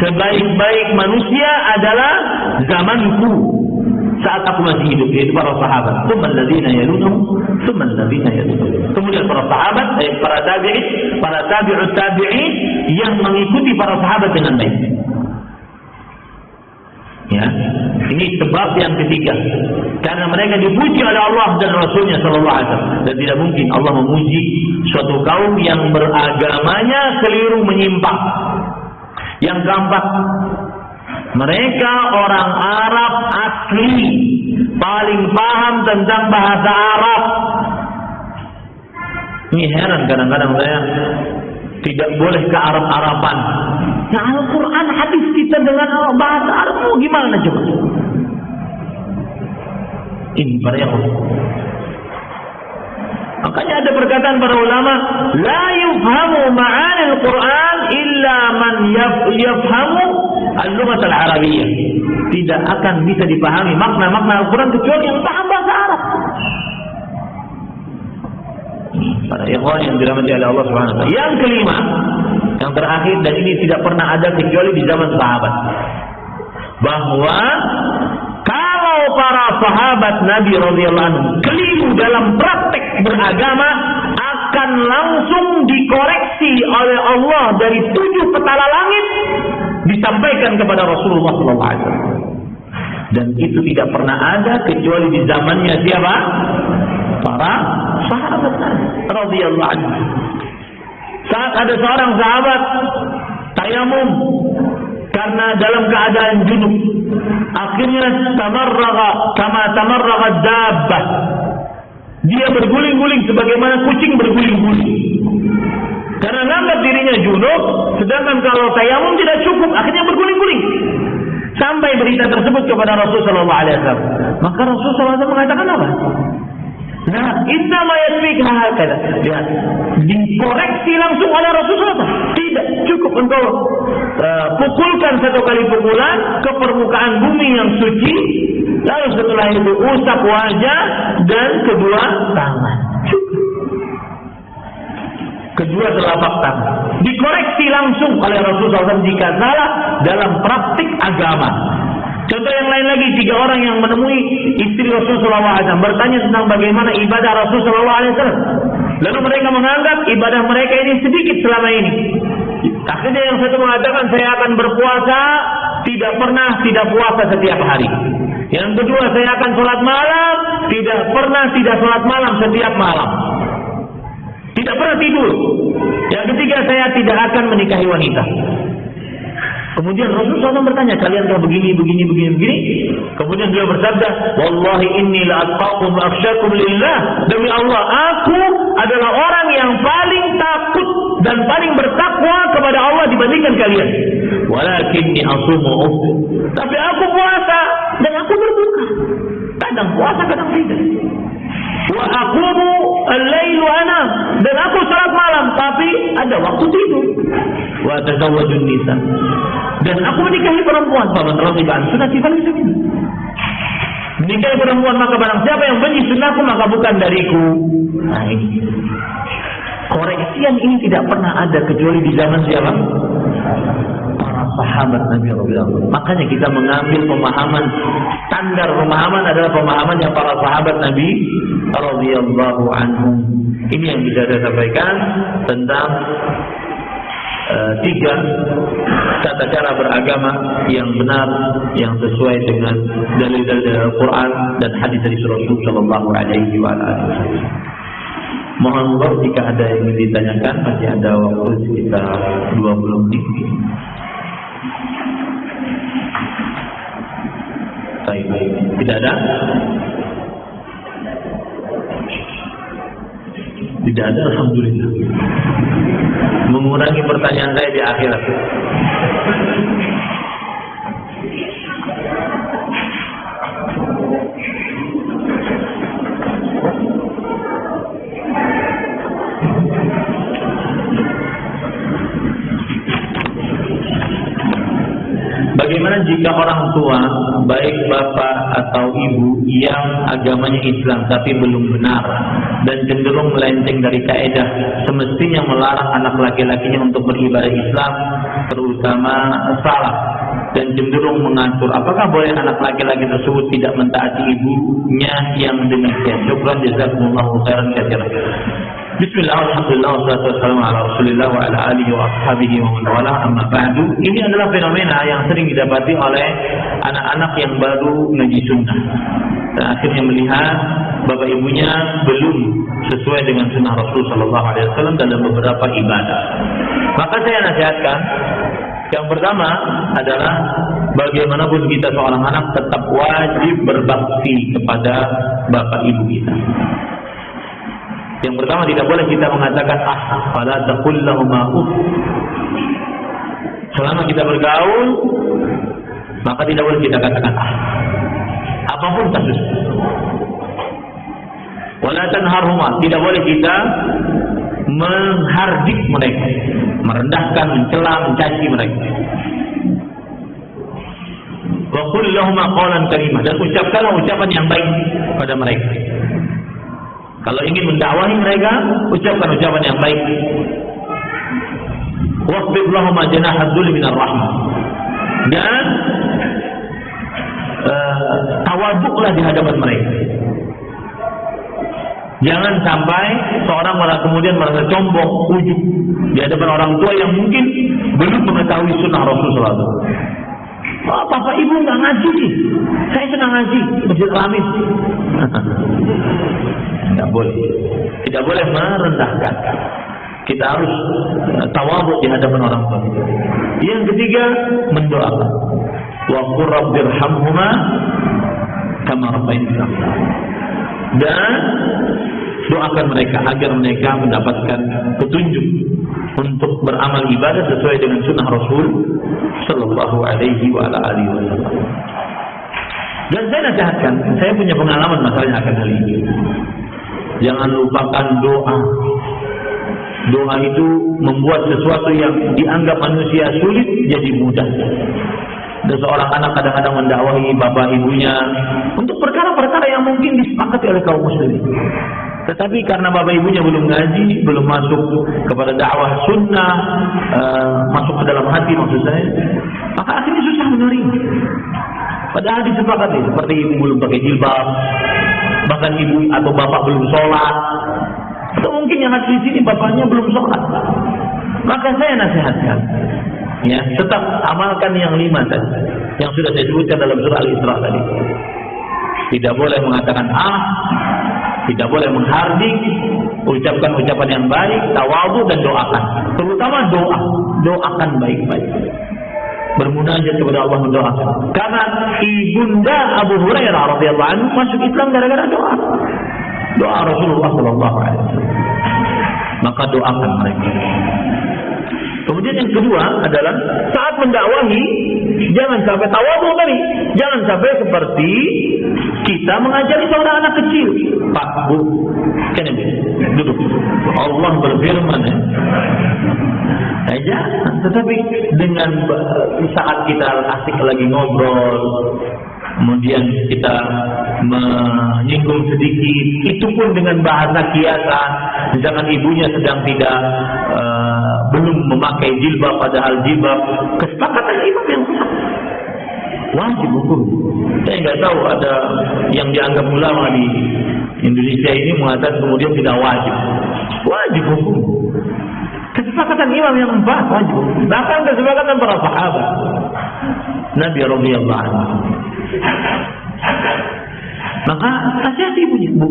Sebaik-baik manusia adalah zamanku saat aku masih hidup, yaitu para sahabat. Tsummal ladzina yalunhum, tsummal ladzina yalunhum. Kemudian para sahabat, para tabi'in, para tabi'ut tabi'in yang mengikuti para sahabat dengan baik. Ya, ini sebab yang ketiga. Karena mereka dipuji oleh Allah dan Rasulnya sallallahu alaihi wasallam. Dan tidak mungkin Allah memuji suatu kaum yang beragamanya keliru, menyimpang. Yang keempat, mereka orang Arab asli, paling paham tentang bahasa Arab. Ini heran kadang-kadang saya tidak boleh ke Arab-Araban. Nah, Al-Quran, hadis kita dengan bahasa Arab, mau gimana coba? Ini para ikhwan. Makanya ada perkataan para ulama, la yufhamu ma'anil Quran illa man yafhamu al-lughat al-arabiyyah. Tidak akan bisa dipahami makna-makna Al-Quran kecuali yang paham bahasa Arab. Para ikhwan yang dirahmati oleh Allah Subhanahu wa taala. Yang kelima, yang terakhir, dan ini tidak pernah ada kecuali di zaman sahabat, bahwa kalau para sahabat Nabi radhiyallahu anhu keliru dalam praktek beragama, akan langsung dikoreksi oleh Allah dari 7 petala langit, disampaikan kepada Rasulullah sallallahu alaihi wasallam. Dan itu tidak pernah ada kecuali di zamannya siapa? Para sahabat radhiyallahu anhu. Saat ada seorang sahabat tayamum karena dalam keadaan junub, akhirnya tamarraga kama tamarraga dabbah. Dia berguling-guling sebagaimana kucing berguling-guling. Karena menganggap dirinya junub, sedangkan kalau tayamum tidak cukup, akhirnya berguling-guling. Sampai berita tersebut kepada Rasulullah SAW. Maka Rasulullah SAW mengatakan apa? Nah, inna ma yasbika hakada. Lihat, dikoreksi langsung oleh Rasulullah. Tidak cukup engkau pukulkan 1 kali pukulan ke permukaan bumi yang suci, lalu setelah itu usap wajah dan kedua tangan. Cukup. Kedua telapak tangan. Dikoreksi langsung oleh Rasulullah SAW jika salah dalam praktik agama. Contoh yang lain lagi, 3 orang yang menemui istri Rasulullah SAW bertanya tentang bagaimana ibadah Rasulullah SAW. Lalu mereka menganggap ibadah mereka ini sedikit selama ini. Akhirnya yang satu mengatakan, saya akan berpuasa, tidak puasa setiap hari. Yang kedua, saya akan sholat malam, tidak sholat malam setiap malam. Tidak pernah tidur. Yang ketiga, saya tidak akan menikahi wanita. Kemudian Rasulullah SAW bertanya, kalian kah begini? Kemudian beliau bersabda, wallahi inni la atqakum wa akhsyakum lillah. Demi Allah, aku adalah orang yang paling takut dan paling bertakwa kepada Allah dibandingkan kalian. Walakinni asumu uftir. Tapi aku puasa dan aku berbuka. Kadang puasa, kadang tidak. Wa aqumu al-lail wa anam. Dan aku salat malam, tapi ada waktu tidur. Wa tazawwajun nisa. Dan aku menikahi perempuan. Faman raghiba an sunnati falaysa minni. Menikahi perempuan, maka barang siapa yang benci sunnahku, maka bukan dariku. Nah, ini koreksian ini tidak pernah ada kecuali di zaman siapa? Para sahabat Nabi radhiyallahu. Makanya kita mengambil pemahaman, standar pemahaman adalah pemahaman yang para sahabat Nabi radhiyallahu anhum. Ini yang bisa saya sampaikan tentang 3 tata cara beragama yang benar, yang sesuai dengan dalil-dalil Al-Quran dan hadis dari Rasulullah sallallahu alaihi wasallam. Mohon maaf jika ada yang ingin ditanyakan, masih ada waktu sekitar 20 menit. Baik. Tidak ada? Tidak ada, alhamdulillah. Mengurangi pertanyaan saya di akhirat. Bagaimana jika orang tua, baik bapak atau ibu yang agamanya Islam tapi belum benar dan cenderung melenceng dari kaidah semestinya melarang anak laki-lakinya untuk beribadah Islam, terutama salah, dan cenderung mengatur, apakah boleh anak laki-laki tersebut tidak mentaati ibunya yang demikian? Syukran jazakumullahu khairan katsiran. Bismillah, alhamdulillah, wassalatu wassalamu ala rasulillah wa ala alihi wa ashabihi wa man wala, amma ba'du. Ini adalah fenomena yang sering didapati oleh anak-anak yang baru ngaji sunnah dan akhirnya melihat bapak ibunya belum sesuai dengan sunnah Rasul sallallahu alaihi wasallam dalam beberapa ibadah. Maka saya nasihatkan, yang pertama adalah bagaimanapun kita seorang anak tetap wajib berbakti kepada bapak ibu kita. Yang pertama, tidak boleh kita mengatakan fala taqul lahuma uff. Selama kita bergaul, maka tidak boleh kita katakan apapun kasus. Wala tanharhuma, tidak boleh kita menghardik mereka, merendahkan, mencela, mencaci mereka. Wa qul lahum qawlan karimah, dan ucapkanlah ucapan yang baik pada mereka. Kalau ingin mendakwahi mereka, ucapkan ucapan yang baik. Waqfid lahum janaha dzulli minar rahmah, dan tawaduklah di hadapan mereka. Jangan sampai seorang malah kemudian merasa sombong, ujub di hadapan orang tua yang mungkin belum mengetahui sunnah Rasulullah SAW. Oh, Bapak Ibu nggak ngaji sih, saya senang ngaji Masjid Al-Amin. Tidak boleh merendahkan. Kita harus tawadhu di hadapan orang tua. Yang ketiga, mendoakan. Wa qur rabbirhamhuma kama rabbayani shaghira. Dan doakan mereka agar mereka mendapatkan petunjuk untuk beramal ibadah sesuai dengan sunnah Rasul sallallahu alaihi wa ala alihi wasallam. Dan saya nasihatkan, saya punya pengalaman masalahnya akan hal ini. Jangan lupakan doa. Doa itu membuat sesuatu yang dianggap manusia sulit jadi mudah. Dan seorang anak kadang-kadang mendakwahi bapak ibunya untuk perkara-perkara yang mungkin disepakati oleh kaum muslimin. Tetapi karena bapak ibunya belum ngaji, belum masuk kepada dakwah sunnah, masuk ke dalam hati maksud saya, maka akhirnya susah menerima. Padahal disepakati, seperti ibu belum pakai jilbab, bahkan ibu atau bapak belum sholat, atau mungkin yang di sini bapaknya belum sholat. Maka saya nasihatkan, ya, tetap amalkan yang 5 tadi, yang sudah saya sebutkan dalam surah Al-Isra tadi. Tidak boleh mengatakan tidak boleh menghardik, ucapkan ucapan yang baik, tawadhu dan doakan. Terutama doakan baik-baik. Bermunajat kepada Allah, mendoakan. Karena ibunda Abu Hurairah radhiyallahu anhu masuk Islam gara-gara doa Rasulullah sallallahu alaihi wasallam. Maka doakan mereka. Kemudian yang kedua adalah saat mendakwahi jangan sampai tawadhu tadi, jangan sampai seperti kita mengajari seorang anak kecil. Pak, Bu, duduk. Allah berfirman, aja. Tetapi dengan saat kita asik lagi ngobrol, kemudian kita menyinggung sedikit, itu pun dengan bahasa kiasan. Misalkan ibunya sedang belum memakai jilbab, padahal jilbab, kesepakatan imam yang wajib hukum. Saya nggak tahu ada yang dianggap ulama di Indonesia ini mengatakan kemudian tidak wajib hukum. Kesepakatan imam yang 4 wajib, bahkan kesepakatan para sahabat Nabi radhiyallahu anhu. Maka nasihati ibunya, Bu,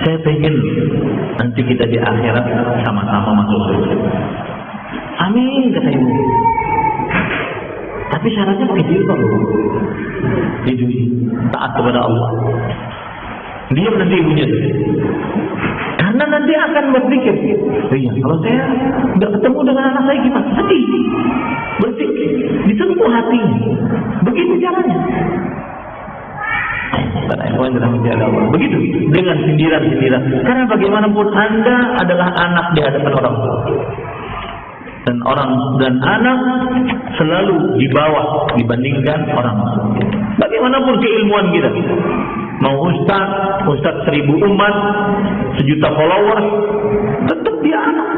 saya pengen nanti kita di akhirat sama-sama masuk surga. Amin, kata ibu. Tapi syaratnya pakai jilbab, Bu. Jujur, taat kepada Allah. Diam nanti ibunya tuh. Karena nanti akan berpikir, iya, kalau saya nggak ketemu dengan anak saya gimana? Sedih, berpikir, disentuh hatinya. Begitu caranya. Begitu dengan sindiran-sindiran. Karena bagaimanapun Anda adalah anak di hadapan orang tua. Dan anak selalu di bawah dibandingkan orang tua. Bagaimanapun keilmuan kita, mau ustaz 1000 umat, 1.000.000 followers, tetap dia anak.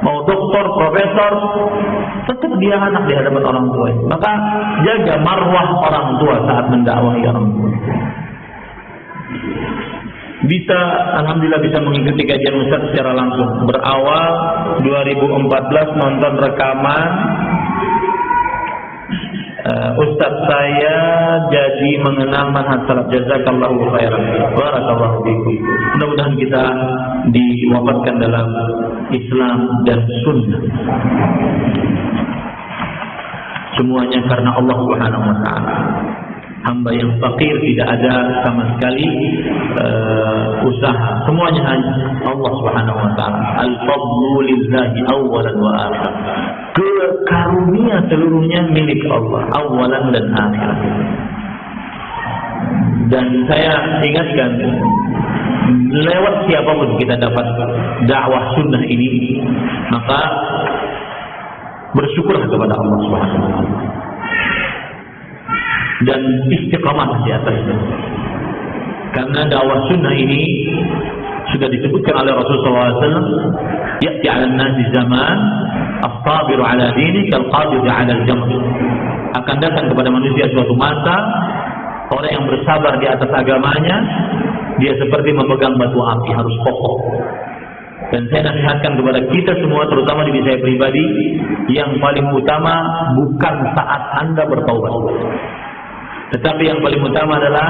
Mau doktor, profesor, tetap dia anak di hadapan orang tua. Maka jaga marwah orang tua saat mendakwahi orang tua. Alhamdulillah bisa mengikuti kajian Ustaz secara langsung. Berawal 2014 nonton rekaman Ustaz saya jadi mengenal manhaj salaf. Jazakallahu khairan. Barakallahu fikum. Mudah-mudahan kita diwafatkan dalam Islam dan sunnah. Semuanya karena Allah Subhanahu wa taala. Hamba yang fakir, tidak ada sama sekali usaha. Semuanya hanya Allah Subhanahu wa taala. Al-fadlu lillahi awwalan wa akhir. karunia seluruhnya milik Allah, awalan dan akhirat. Dan saya ingatkan, lewat siapapun kita dapat dakwah sunnah ini, maka bersyukurlah kepada Allah Subhanahu wa taala dan istiqamah di atasnya. Karena dakwah sunnah ini sudah disebutkan oleh Rasulullah SAW, ya'ti 'alan nasi zaman as-sabiru 'ala dini kal-qadir 'ala al-jamr. Akan datang kepada manusia suatu masa orang yang bersabar di atas agamanya, dia seperti memegang batu api, harus kokoh. Dan saya nasihatkan kepada kita semua, terutama diri saya pribadi, yang paling utama bukan saat Anda bertaubat, tetapi yang paling utama adalah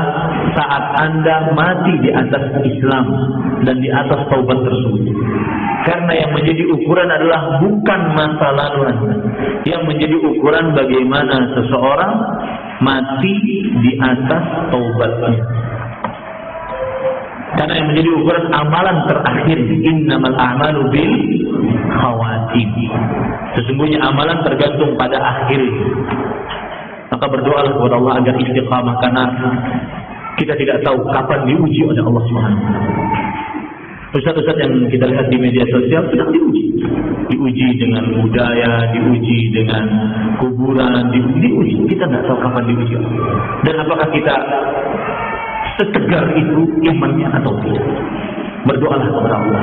saat Anda mati di atas Islam dan di atas taubat tersebut. Karena yang menjadi ukuran adalah bukan masa lalu Anda. Yang menjadi ukuran bagaimana seseorang mati di atas taubatnya. Karena yang menjadi ukuran amalan terakhir, innamal a'malu bil khawatim. Sesungguhnya amalan tergantung pada akhir. Maka berdoalah kepada Allah agar istiqamah, karena kita tidak tahu kapan diuji oleh Allah Subhanahu wa taala. Ustaz-ustaz yang kita lihat di media sosial sedang diuji dengan budaya, diuji dengan kuburan, diuji. Kita tidak tahu kapan diuji. Dan apakah kita setegar itu imannya atau tidak? Berdoalah kepada Allah.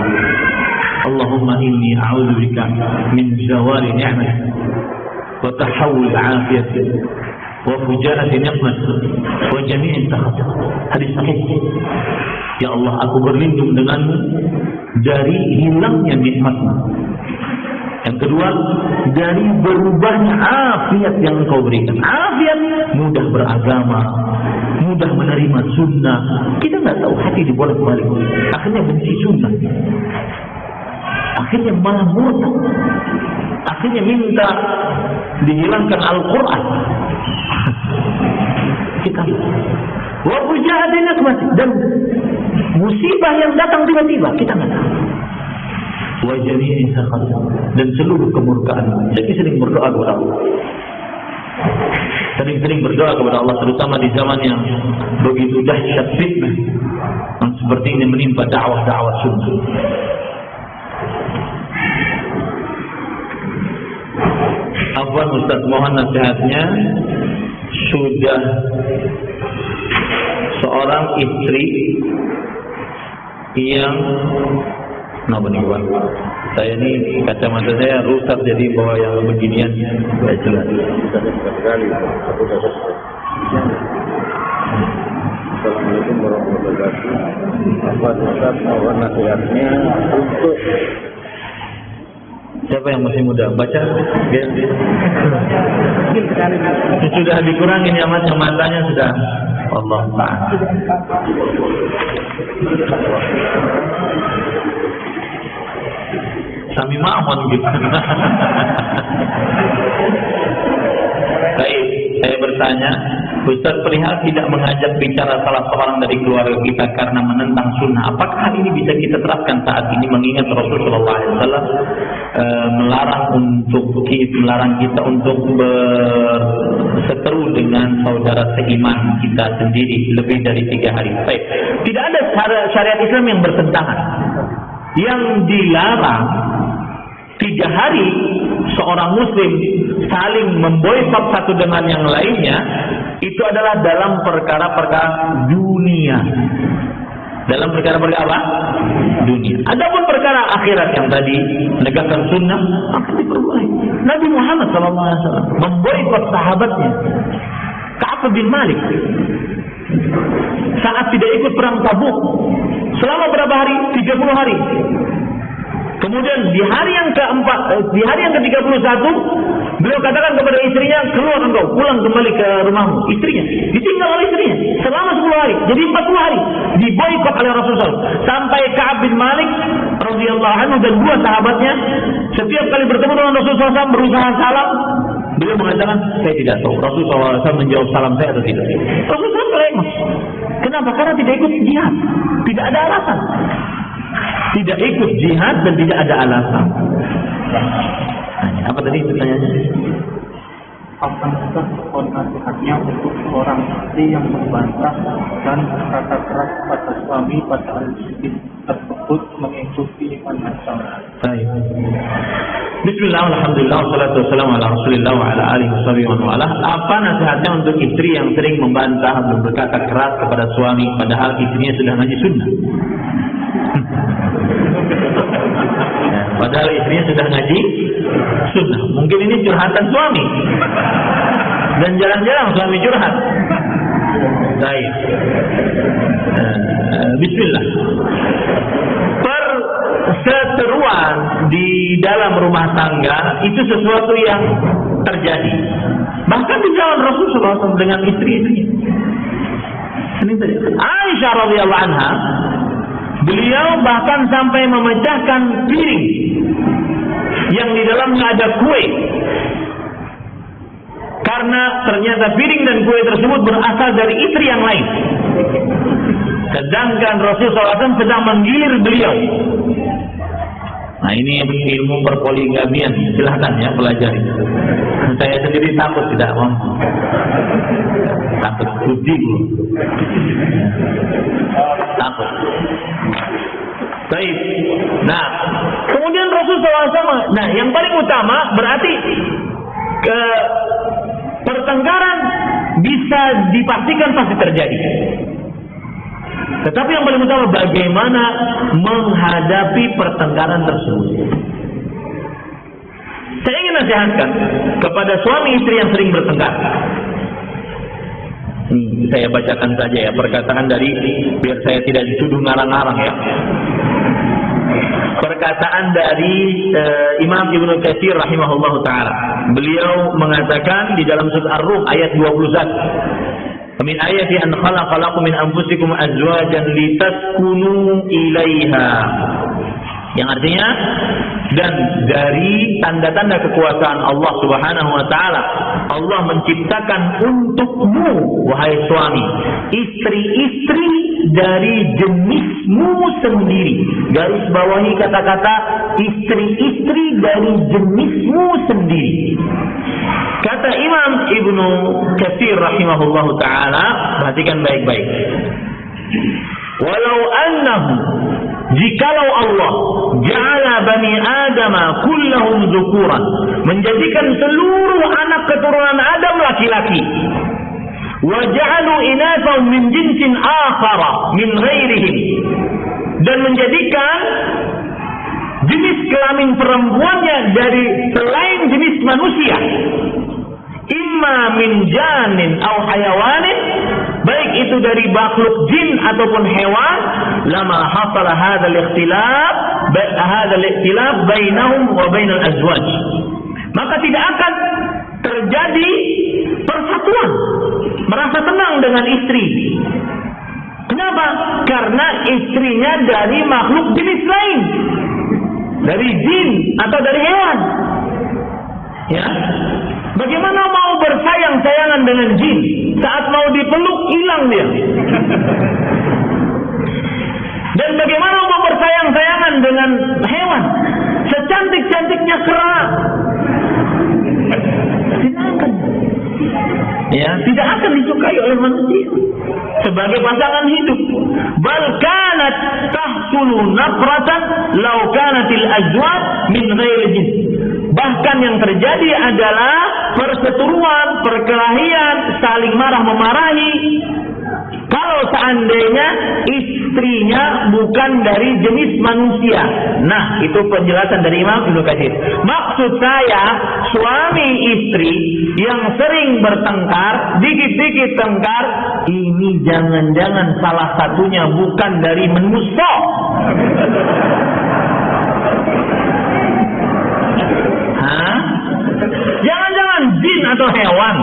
Allahumma inni a'udzubika min zawali ni'matik wa tahawul 'afiyatik wa fujaati ni'matik wa jami'i sakhatik. Hadis sahih. Ya Allah, aku berlindung denganmu dari hilangnya nikmat-Mu. Yang kedua, dari berubahnya afiat yang Engkau berikan. Afiat, mudah beragama, mudah menerima sunnah. Kita nggak tahu hati dibolak-balik. Akhirnya benci sunnah. Akhirnya malah murtad. Akhirnya minta dihilangkan Al-Quran. Kita wa fujaati nikmat, dan musibah yang datang tiba-tiba kita nggak tahu. Wa jami'i sakhat, dan seluruh kemurkaan. Saya sering berdoa kepada Allah. Sering-sering berdoa kepada Allah, terutama di zaman yang begitu dahsyat fitnah yang seperti ini menimpa dakwah-dakwah sunnah. Afwan Ustaz, mohon nasihatnya. Sudah seorang istri yang saya ini kacamata saya rusak, jadi bawa yang beginian nggak jelas. Assalamualaikum warahmatullahi wabarakatuh. Ustaz, mohon nasihatnya untuk siapa yang masih muda baca? Sudah dikurangin ya Mas, yang matanya sudah. Allah Ta'ala. Sami ma'amun gitu. Baik, saya bertanya, Ustaz, perihal tidak mengajak bicara salah seorang dari keluarga kita karena menentang sunnah, apakah hal ini bisa kita terapkan saat ini, mengingat Rasulullah SAW melarang kita untuk berseteru dengan saudara seiman kita sendiri lebih dari 3 hari. Baik, tidak ada syariat Islam yang bertentangan. Yang dilarang 3 hari seorang muslim saling memboikot satu dengan yang lainnya, itu adalah dalam perkara-perkara dunia. Dalam perkara-perkara apa? Dunia. Adapun perkara akhirat yang tadi menegakkan sunnah, akan diperbolehkan. Nabi Muhammad SAW memboikot sahabatnya, Ka'ab bin Malik, saat tidak ikut perang Tabuk selama berapa hari? 30 hari. Kemudian di hari yang ke-31, beliau katakan kepada istrinya, keluar engkau, pulang kembali ke rumahmu. Istrinya ditinggal oleh istrinya selama 10 hari. Jadi 40 hari diboikot oleh Rasulullah. Sampai Ka'ab bin Malik radhiyallahu anhu dan 2 sahabatnya setiap kali bertemu dengan Rasulullah SAW berusaha salam, beliau mengatakan, saya tidak tahu Rasulullah SAW menjawab salam saya atau tidak. Rasulullah SAW, kenapa? Karena tidak ikut jihad, tidak ada alasan. Tidak ikut jihad dan tidak ada alasan. Apa tadi pertanyaannya? Apakah nasihatnya untuk seorang istri yang membantah dan berkata keras pada suami pada istri tersebut mengikuti manhaj salaf? Baik. Bismillah, alhamdulillah, wassalatu wassalamu ala rasulillah wa ala alihi wa wala. Apa nasihatnya untuk istri yang sering membantah dan berkata keras kepada suami padahal istrinya sudah ngaji sunnah? Padahal istrinya sudah ngaji sunnah. Mungkin ini curhatan suami. Dan jarang-jarang suami curhat. Baik. Bismillah. Perseteruan di dalam rumah tangga itu sesuatu yang terjadi. Bahkan di zaman Rasulullah SAW dengan istri-istrinya. Aisyah radhiyallahu anha, beliau bahkan sampai memecahkan piring yang di dalamnya ada kue, karena ternyata piring dan kue tersebut berasal dari istri yang lain. Sedangkan Rasulullah SAW sedang menggilir beliau. Nah, ini ilmu perpoligamian, silahkan ya pelajari. Saya sendiri takut tidak mampu, takut budi, takut. Baik. Nah, kemudian Rasulullah SAW, nah yang paling utama berarti pertengkaran bisa dipastikan pasti terjadi. Tetapi yang paling utama bagaimana menghadapi pertengkaran tersebut. Saya ingin nasihatkan kepada suami istri yang sering bertengkar. Saya bacakan saja ya perkataan dari, biar saya tidak dituduh ngarang-ngarang ya. Perkataan dari Imam Ibnu Katsir rahimahullahu taala. Beliau mengatakan di dalam surah Ar-Rum ayat 21. Min ayati an khalaqalakum min anfusikum azwajan litaskunu ilaiha. Yang artinya, dan dari tanda-tanda kekuasaan Allah Subhanahu wa taala, Allah menciptakan untukmu wahai suami istri-istri dari jenismu sendiri. Garis bawahi kata-kata istri-istri dari jenismu sendiri. Kata Imam Ibnu Katsir rahimahullahu taala, perhatikan baik-baik. Walau annahu, jikalau Allah ja'ala bani Adama kullahum dzukuran, menjadikan seluruh anak keturunan Adam laki-laki, wa ja'alu inatsahum min jinsin akhara min ghairihim, dan menjadikan jenis kelamin perempuannya dari selain jenis manusia, imma min janin aw hayawanin, baik itu dari makhluk jin ataupun hewan, lama hasala hadzal ikhtilaf bainahum wa bainal azwaj, maka tidak akan terjadi persatuan, merasa tenang dengan istri. Kenapa? Karena istrinya dari makhluk jenis lain, dari jin atau dari hewan. Ya, bagaimana mau bersayang-sayangan dengan jin, saat mau dipeluk hilang dia? Dan bagaimana mau bersayang-sayangan dengan hewan, secantik-cantiknya kera? Tidak akan disukai oleh manusia sebagai pasangan hidup. Bal kanat tahsulu nafratan law kanatil azwaj min ghairi jins. Bahkan yang terjadi adalah perseteruan, perkelahian, saling marah-memarahi kalau seandainya istrinya bukan dari jenis manusia. Nah, itu penjelasan dari Imam Ibnu Katsir. Maksud saya, suami istri yang sering bertengkar, dikit-dikit tengkar, ini jangan-jangan salah satunya bukan dari manusia. Jangan-jangan jin atau hewan.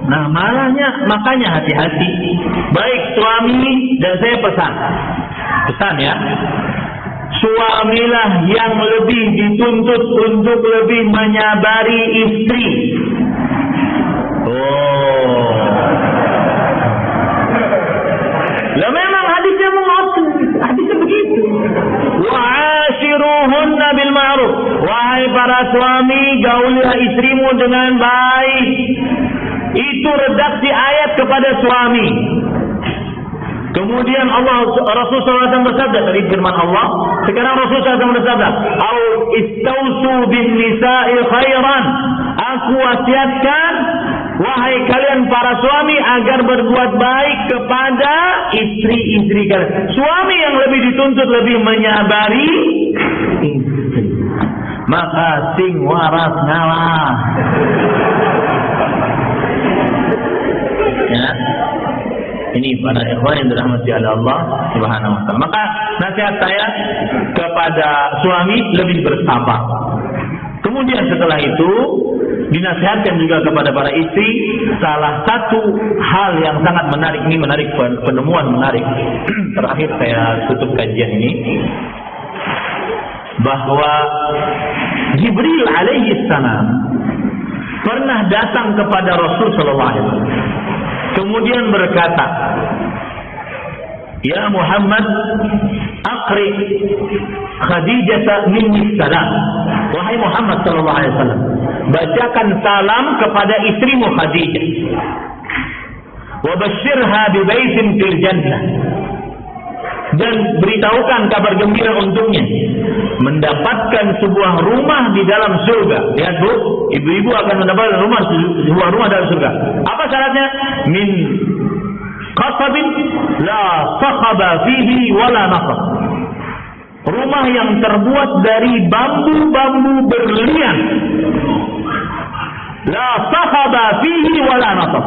Nah, makanya hati-hati. Baik suami, dan saya pesan ya, suamilah yang lebih dituntut untuk lebih menyabari istri. Lah memang hadisnya hadisnya begitu. Wa'ashiruhunna bil ma'ruf. wahai suami, gaulilah istrimu dengan baik. Itu redaksi ayat kepada suami. Kemudian Rasulullah SAW bersabda, dari firman Allah. Sekarang Rasulullah SAW bersabda, "Au istausu bin nisa'i khairan." Aku wasiatkan, wahai kalian para suami, agar berbuat baik kepada istri-istri kalian. Suami yang lebih dituntut lebih menyabari istri. Maka sing waras ngalah. Ya. Ini para ikhwan yang dirahmati oleh Allah Subhanahu wa taala. Maka nasihat saya kepada suami, lebih bersabar. Kemudian setelah itu dinasihatkan juga kepada para istri, salah satu hal yang sangat menarik, ini menarik, penemuan menarik. Terakhir saya tutup kajian ini, bahwa Jibril alaihi salam pernah datang kepada Rasul sallallahu alaihi wasallam. Kemudian berkata, "Ya Muhammad, aqri Khadijah minni salam." Wahai Muhammad sallallahu alaihi wasallam, bacakan salam kepada istrimu Khadijah. Wa basyirha bi baitin fil jannah. Dan beritahukan kabar gembira untuknya, mendapatkan sebuah rumah di dalam surga. Lihat Bu, ibu-ibu akan mendapatkan sebuah rumah dalam surga. Apa syaratnya? Min qasabin la sakhaba fihi wala nasab. Rumah yang terbuat dari bambu-bambu berlian. La sakhaba fihi wala nasab.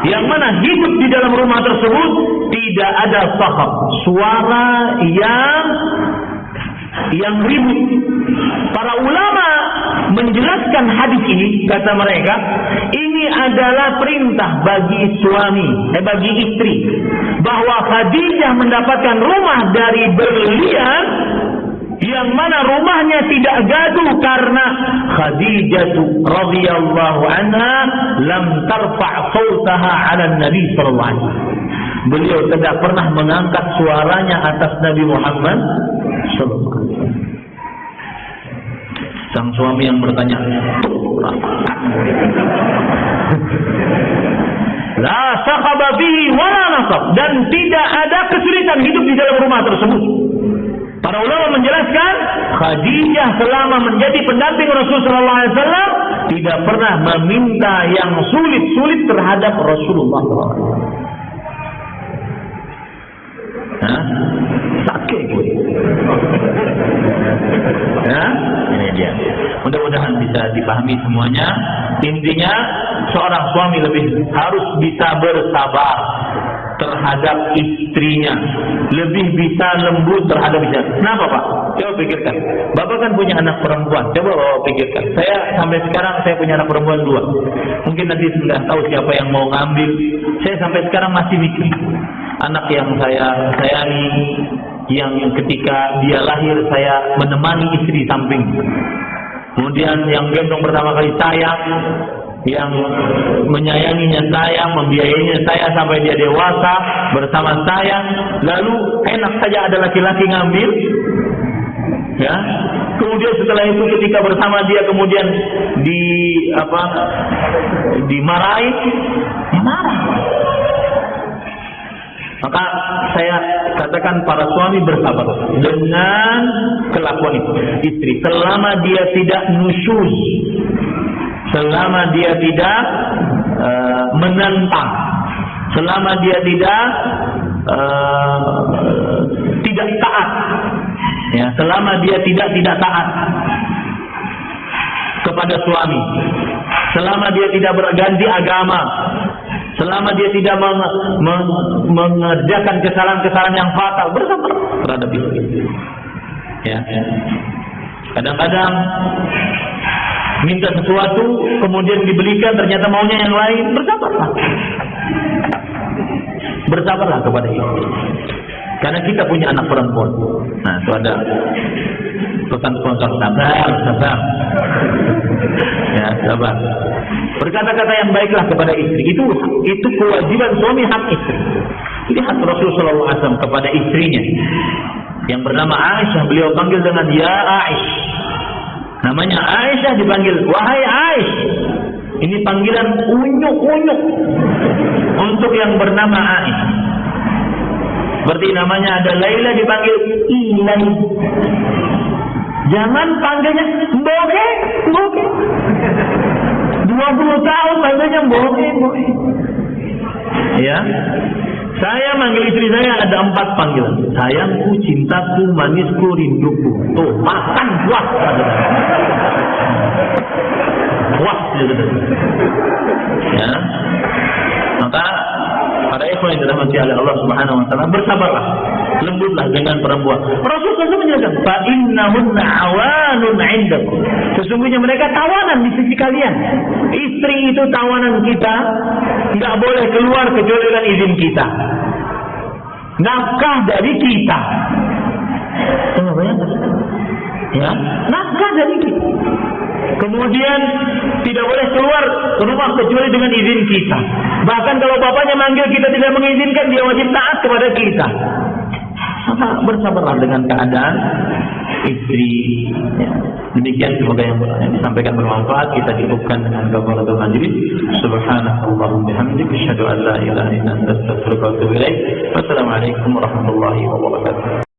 Yang mana hidup di dalam rumah tersebut tidak ada sakhab, suara yang ribut. Para ulama menjelaskan hadis ini, kata mereka, ini adalah perintah bagi suami, bagi istri, bahwa Khadijah mendapatkan rumah dari berlian, yang mana rumahnya tidak gaduh, karena Khadijah radhiyallahu anha lam tarfa' sautaha 'ala Nabi sallallahu alaihi wasallam. Beliau tidak pernah mengangkat suaranya atas Nabi Muhammad sallallahu alaihi wasallam. Sang suami yang bertanya, la saqaba bihi wala nasab, dan tidak ada kesulitan hidup di dalam rumah tersebut. Para ulama menjelaskan, Khadijah selama menjadi pendamping Rasulullah SAW tidak pernah meminta yang sulit-sulit terhadap Rasulullah SAW. Sakit gue. Ya, ini dia. Mudah-mudahan bisa dipahami semuanya. Intinya, seorang suami harus bisa bersabar terhadap istrinya, lebih bisa lembut terhadap istrinya. Kenapa Pak? Coba pikirkan. Bapak kan punya anak perempuan. Coba Bapak pikirkan. Saya sampai sekarang punya anak perempuan 2. Mungkin nanti sudah tahu siapa yang mau ngambil. Saya sampai sekarang masih mikir. Anak yang saya sayangi, yang ketika dia lahir saya menemani istri samping. Kemudian yang gendong pertama kali saya, yang menyayanginya saya, membiayainya saya sampai dia dewasa bersama saya. Lalu enak saja ada laki-laki ngambil, ya. Kemudian setelah itu ketika bersama dia kemudian dimarahi, marah. Maka saya katakan para suami bersabar dengan kelakuan istri selama dia tidak nusyuz, selama dia tidak menentang, selama dia tidak taat, ya, selama dia tidak taat kepada suami, selama dia tidak berganti agama, selama dia tidak mengerjakan kesalahan-kesalahan yang fatal, bersabar terhadap istri. Ya. Kadang-kadang minta sesuatu kemudian dibelikan, ternyata maunya yang lain, bersabarlah. Bersabarlah kepada istri. Karena kita punya anak perempuan. Nah, itu ada pesan sponsor, sabar. Ya, sabar. Berkata-kata yang baiklah kepada istri. Itu kewajiban suami, hak istri. Ini hak Rasulullah SAW kepada istrinya yang bernama Aisyah. Beliau panggil dengan ya Aisyah. Namanya Aisyah dipanggil, wahai Aish. Ini panggilan unyuk-unyuk untuk yang bernama Aish. Seperti namanya ada Laila dipanggil Ilai. Jangan panggilnya Mboke, Mboke. 20 tahun panggilnya Mboke, Mboke. Ya. Saya manggil istri saya ada 4 panggilan. Sayangku, cintaku, manisku, rinduku. Tuh, makan puas. Puas gitu. Ya. Maka para ikhwan yang dirahmati oleh Allah Subhanahu wa taala, bersabarlah, lembutlah dengan perempuan. Rasul SAW menjelaskan, fa innahunna awanun 'indakum. Sesungguhnya mereka tawanan di sisi kalian. Istri itu tawanan kita, enggak boleh keluar kecuali dengan izin kita. Nafkah dari kita. Ya, nafkah dari kita. Kemudian tidak boleh keluar ke rumah kecuali dengan izin kita. Bahkan kalau bapaknya manggil kita tidak mengizinkan, dia wajib taat kepada kita. Maka bersabarlah dengan keadaan istri. Ya. Demikian semoga yang disampaikan bermanfaat. Kita cukupkan dengan kafaratul majlis. Subhanallahumma bihamdika asyhadu an la ilaha illa anta astaghfiruka wa atubu ilaik. Wassalamualaikum warahmatullahi wabarakatuh.